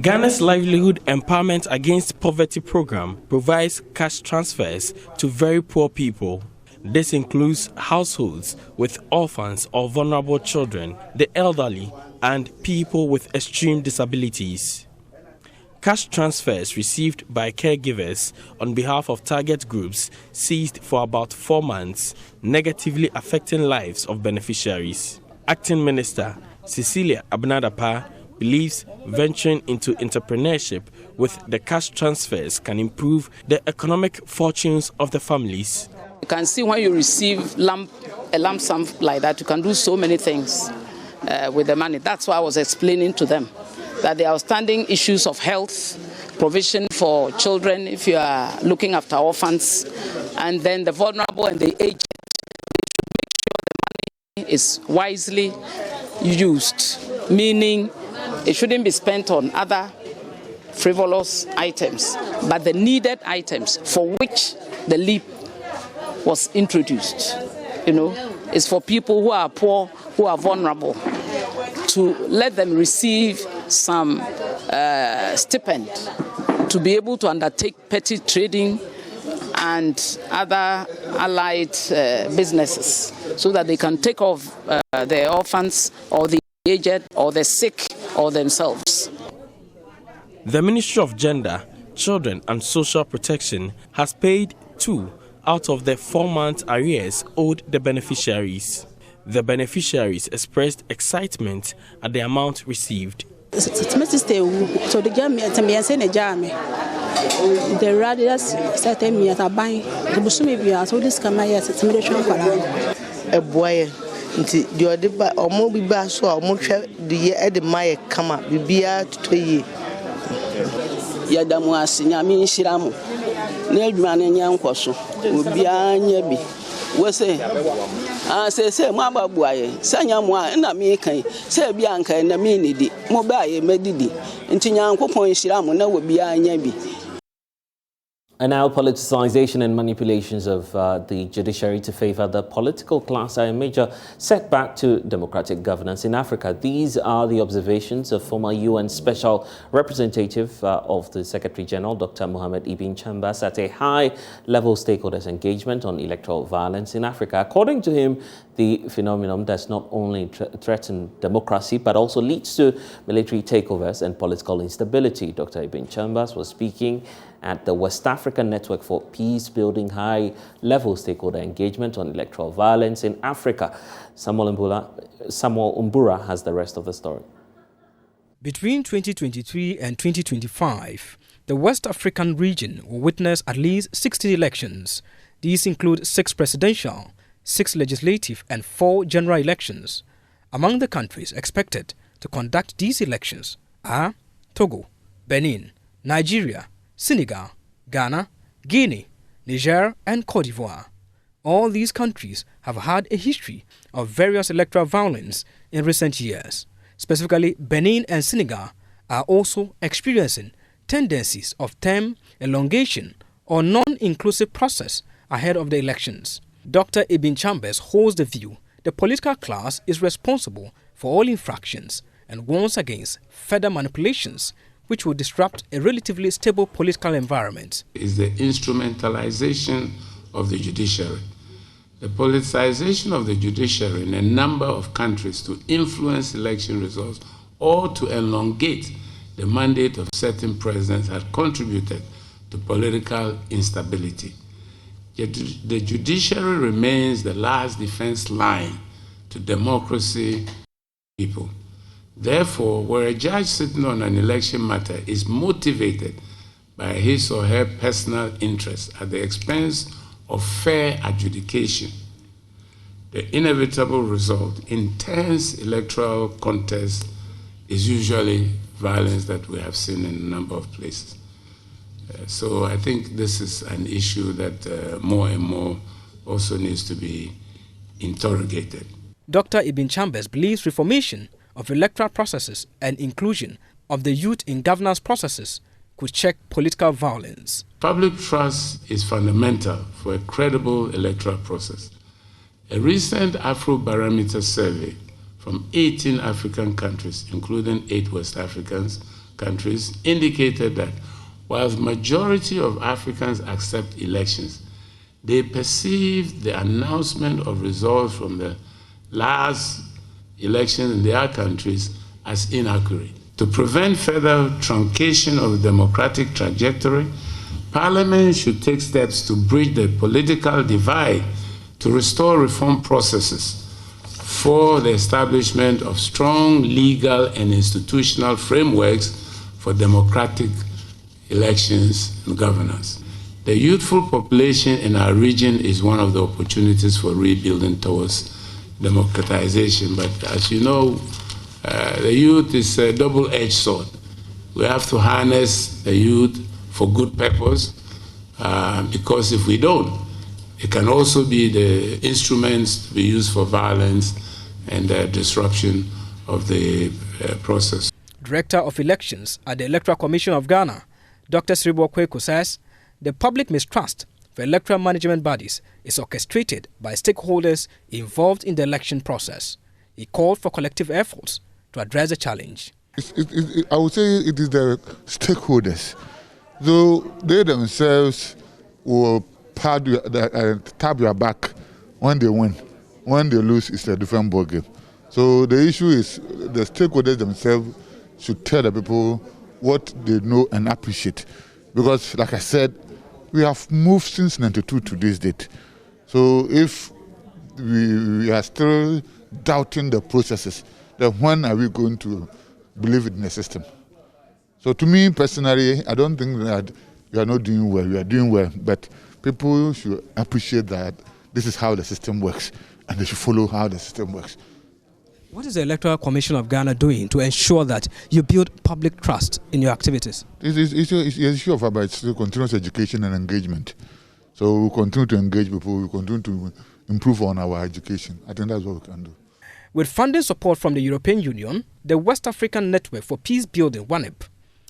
Ghana's Livelihood Empowerment Against Poverty program provides cash transfers to very poor people. This includes households with orphans or vulnerable children, the elderly, and people with extreme disabilities. Cash transfers received by caregivers on behalf of target groups ceased for about 4 months, negatively affecting lives of beneficiaries. Acting Minister Cecilia Abinadapa believes venturing into entrepreneurship with the cash transfers can improve the economic fortunes of the families. You can see when you receive a lump sum like that, you can do so many things with the money. That's why I was explaining to them that the outstanding issues of health, provision for children if you are looking after orphans, and then the vulnerable and the aged, they should make sure the money is wisely used, meaning it shouldn't be spent on other frivolous items, but the needed items for which the LEAP was introduced. It's for people who are poor, who are vulnerable, to let them receive some stipend to be able to undertake petty trading and other allied businesses, so that they can take off their orphans or the aged or the sick or themselves. The Ministry of Gender, Children and Social Protection has paid 2 out of the 4-month arrears owed the beneficiaries. The beneficiaries expressed excitement at the amount received. Nti di ode ba omo bi ba so a omo hwe de ye e de maye kama bibia totoye ya damu asinya mi nhiramu na adwuma na nya nkoso obi anya bi we say say mo ababuaye sanya mo a na mi kan say bi anka na mi nidi mo ba ye medidi nti nya nkopon nhiramu na obi anya bi. And now politicization and manipulations of the judiciary to favor the political class are a major setback to democratic governance in Africa. These are the observations of former UN Special Representative of the Secretary General, Dr. Mohamed Ibn Chambers, at a high-level stakeholders engagement on electoral violence in Africa. According to him, the phenomenon does not only threaten democracy, but also leads to military takeovers and political instability. Dr. Ibn Chambers was speaking at the West African African Network for Peace Building high-level stakeholder engagement on electoral violence in Africa. Samuel Umbura has the rest of the story. Between 2023 and 2025, the West African region will witness at least 60 elections. These include 6 presidential, 6 legislative and 4 general elections. Among the countries expected to conduct these elections are Togo, Benin, Nigeria, Senegal, Ghana, Guinea, Niger and Cote d'Ivoire. All these countries have had a history of various electoral violence in recent years. Specifically, Benin and Senegal are also experiencing tendencies of term elongation or non-inclusive process ahead of the elections. Dr. Ibn Chambers holds the view the political class is responsible for all infractions and warns against further manipulations which will disrupt a relatively stable political environment. Is the instrumentalization of the judiciary. The politicization of the judiciary in a number of countries to influence election results or to elongate the mandate of certain presidents had contributed to political instability. The judiciary remains the last defense line to democracy people. Therefore, where a judge sitting on an election matter is motivated by his or her personal interest at the expense of fair adjudication, the inevitable result in tense electoral contests is usually violence that we have seen in a number of places. So I think this is an issue that more and more also needs to be interrogated. Dr. Ibn Chambers believes reformation of electoral processes and inclusion of the youth in governance processes could check political violence. Public trust is fundamental for a credible electoral process. A recent Afrobarometer survey from 18 African countries, including 8 West African countries, indicated that while the majority of Africans accept elections, they perceive the announcement of results from the last election in their countries as inaccurate. To prevent further truncation of the democratic trajectory, Parliament should take steps to bridge the political divide to restore reform processes for the establishment of strong legal and institutional frameworks for democratic elections and governance. The youthful population in our region is one of the opportunities for rebuilding towards democratization. But as you know, the youth is a double-edged sword. We have to harness the youth for good purpose, because if we don't, it can also be the instruments to be used for violence and disruption of the process. Director of Elections at the Electoral Commission of Ghana, Dr. Sribo Kweko, says the public mistrust for electoral management bodies is orchestrated by stakeholders involved in the election process. He called for collective efforts to address the challenge. I would say it is the stakeholders. Though they themselves will tap your back when they win. When they lose, it's a different ballgame. So the issue is the stakeholders themselves should tell the people what they know and appreciate. Because, like I said, we have moved since 92 to this date. So if we are still doubting the processes, then when are we going to believe in the system? So to me personally, I don't think that we are not doing well. We are doing well, but people should appreciate that this is how the system works, and they should follow how the system works. What is the Electoral Commission of Ghana doing to ensure that you build public trust in your activities? It's an issue of about continuous education and engagement. So we continue to engage people, we continue to improve on our education. I think that's what we can do. With funding support from the European Union, the West African Network for Peace Building, WANEP,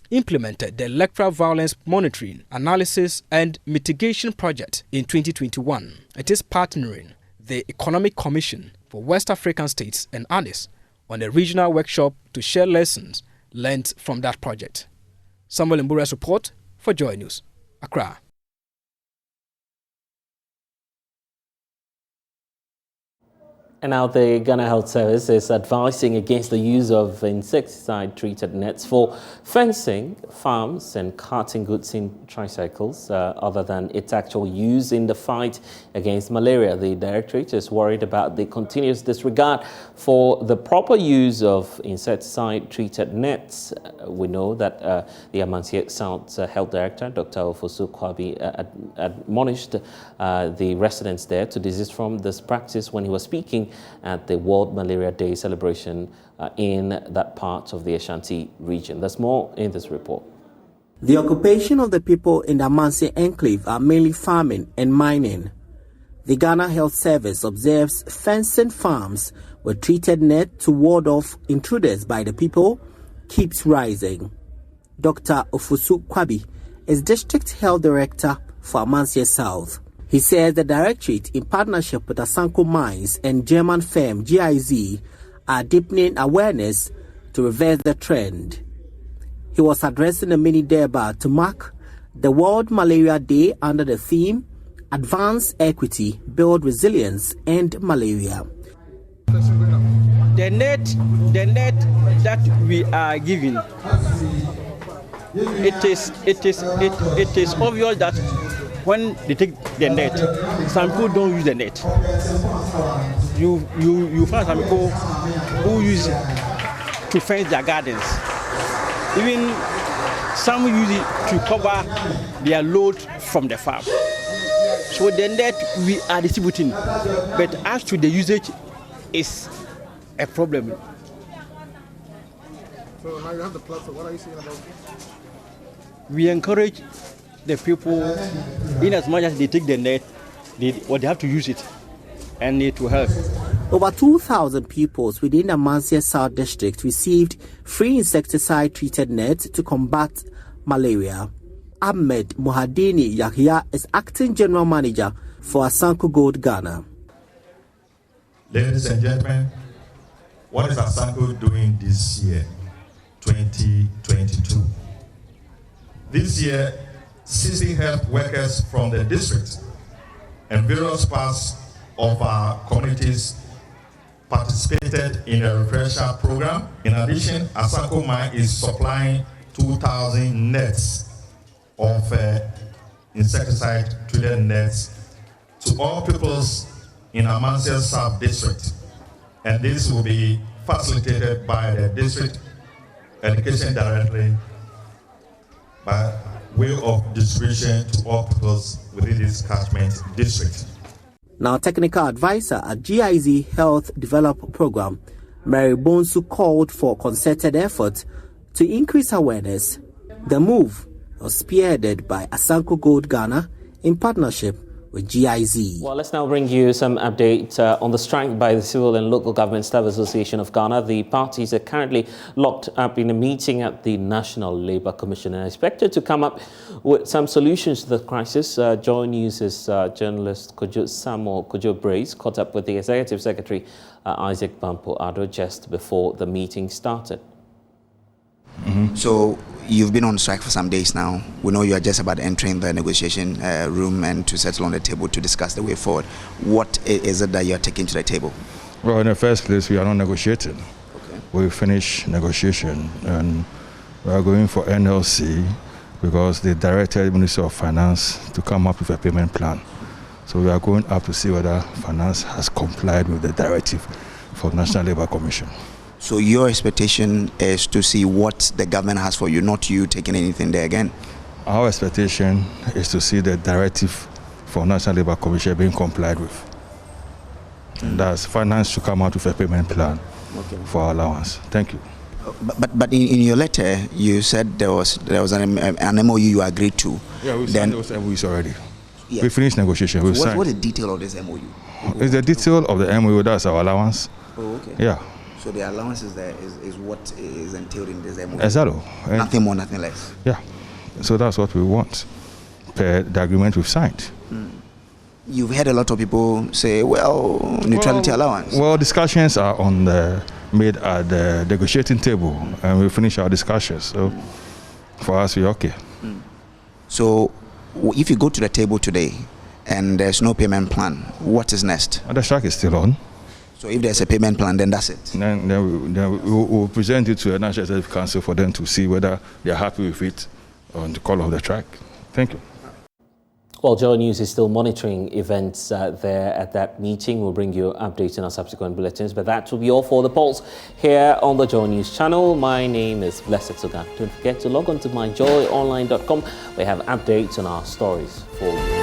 implemented the Electoral Violence Monitoring, Analysis and Mitigation Project in 2021. It is partnering the Economic Commission for West African States and others on a regional workshop to share lessons learned from that project. Samuel Mbura's report for JoyNews, Accra. And now the Ghana Health Service is advising against the use of insecticide-treated nets for fencing, farms and carting goods in tricycles, other than its actual use in the fight against malaria. The Directorate is worried about the continuous disregard for the proper use of insecticide-treated nets. We know that the Amansie South Health Director, Dr. Ofosu Kwabi, admonished the residents there to desist from this practice when he was speaking at the World Malaria Day celebration in that part of the Ashanti region. There's more in this report. The occupation of the people in the Amansie enclave are mainly farming and mining. The Ghana Health Service observes fencing farms with treated net to ward off intruders by the people keeps rising. Dr. Ofosu Kwabi is District Health Director for Amansie South. He says the Directorate, in partnership with Asanko Mines and German firm GIZ, are deepening awareness to reverse the trend. He was addressing a mini debate to mark the World Malaria Day under the theme Advance Equity, Build Resilience, End Malaria. The net that we are giving, it is obvious that when they take the net, some people don't use the net. You find some people who use it to fence their gardens. Even some use it to cover their load from the farm. So the net we are distributing, but as to the usage is a problem. So now you have the platform. What are you saying about it? We encourage the people, in as much as they take the net, they have to use it, and it will help. Over 2,000 pupils within the Amansie South District received free insecticide-treated nets to combat malaria. Ahmed Mohadini Yahya is Acting General Manager for Asanko Gold Ghana. Ladies and gentlemen, what is Asanko doing this year, 2022? This year, 60 health workers from the district and various parts of our communities participated in a refresher program. In addition, Asanko Mine is supplying 2,000 nets of insecticide-treated nets to all pupils in Amansie South District. And this will be facilitated by the District Education Directorate by way of distribution to all pupils within this catchment district. Now, technical advisor at GIZ Health Develop Program, Mary Bonsu, called for concerted effort to increase awareness. The move was spearheaded by Asanko Gold Ghana in partnership with GIZ. Well, let's now bring you some update on the strike by the Civil and Local Government Staff Association of Ghana. The parties are currently locked up in a meeting at the National Labour Commission and are expected to come up with some solutions to the crisis. JoyNews' journalist Kojo Brace caught up with the Executive Secretary Isaac Bampo Addo just before the meeting started. So you've been on strike for some days now. We know you are just about entering the negotiation room and to settle on the table to discuss the way forward. What is it that you are taking to the table? Well, in the first place, we are not negotiating. Okay. We finished negotiation and we are going for NLC because they directed the Ministry of Finance to come up with a payment plan. So we are going up to see whether Finance has complied with the directive for the National Labour Commission. So your expectation is to see what the government has for you, not you taking anything there again? Our expectation is to see the directive for National Labour Commission being complied with. And that's Finance to come out with a payment plan for our allowance. Thank you. But in your letter, you said there was an MOU you agreed to. Yeah, we signed those MOUs already. Yeah. We finished negotiation. So what's the detail of this MOU? It's the detail of the MOU, that's our allowance. Oh, okay. Yeah. So the allowance is what is entailed in this MOU? Exactly. Nothing more, nothing less. Yeah. So that's what we want per the agreement we've signed. You've heard a lot of people say, well, neutrality allowance. Well, discussions are made at the negotiating table and we finish our discussions. So for us, we're okay. So if you go to the table today and there's no payment plan, what is next? The strike is still on. So if there's a payment plan, then that's it? Then we'll present it to the National Executive Council for them to see whether they're happy with it on the call of the track. Thank you. Well, JoyNews is still monitoring events there at that meeting. We'll bring you updates in our subsequent bulletins. But that will be all for the polls here on the JoyNews channel. My name is Blessed Sogah. Don't forget to log on to myjoyonline.com. We have updates on our stories for you.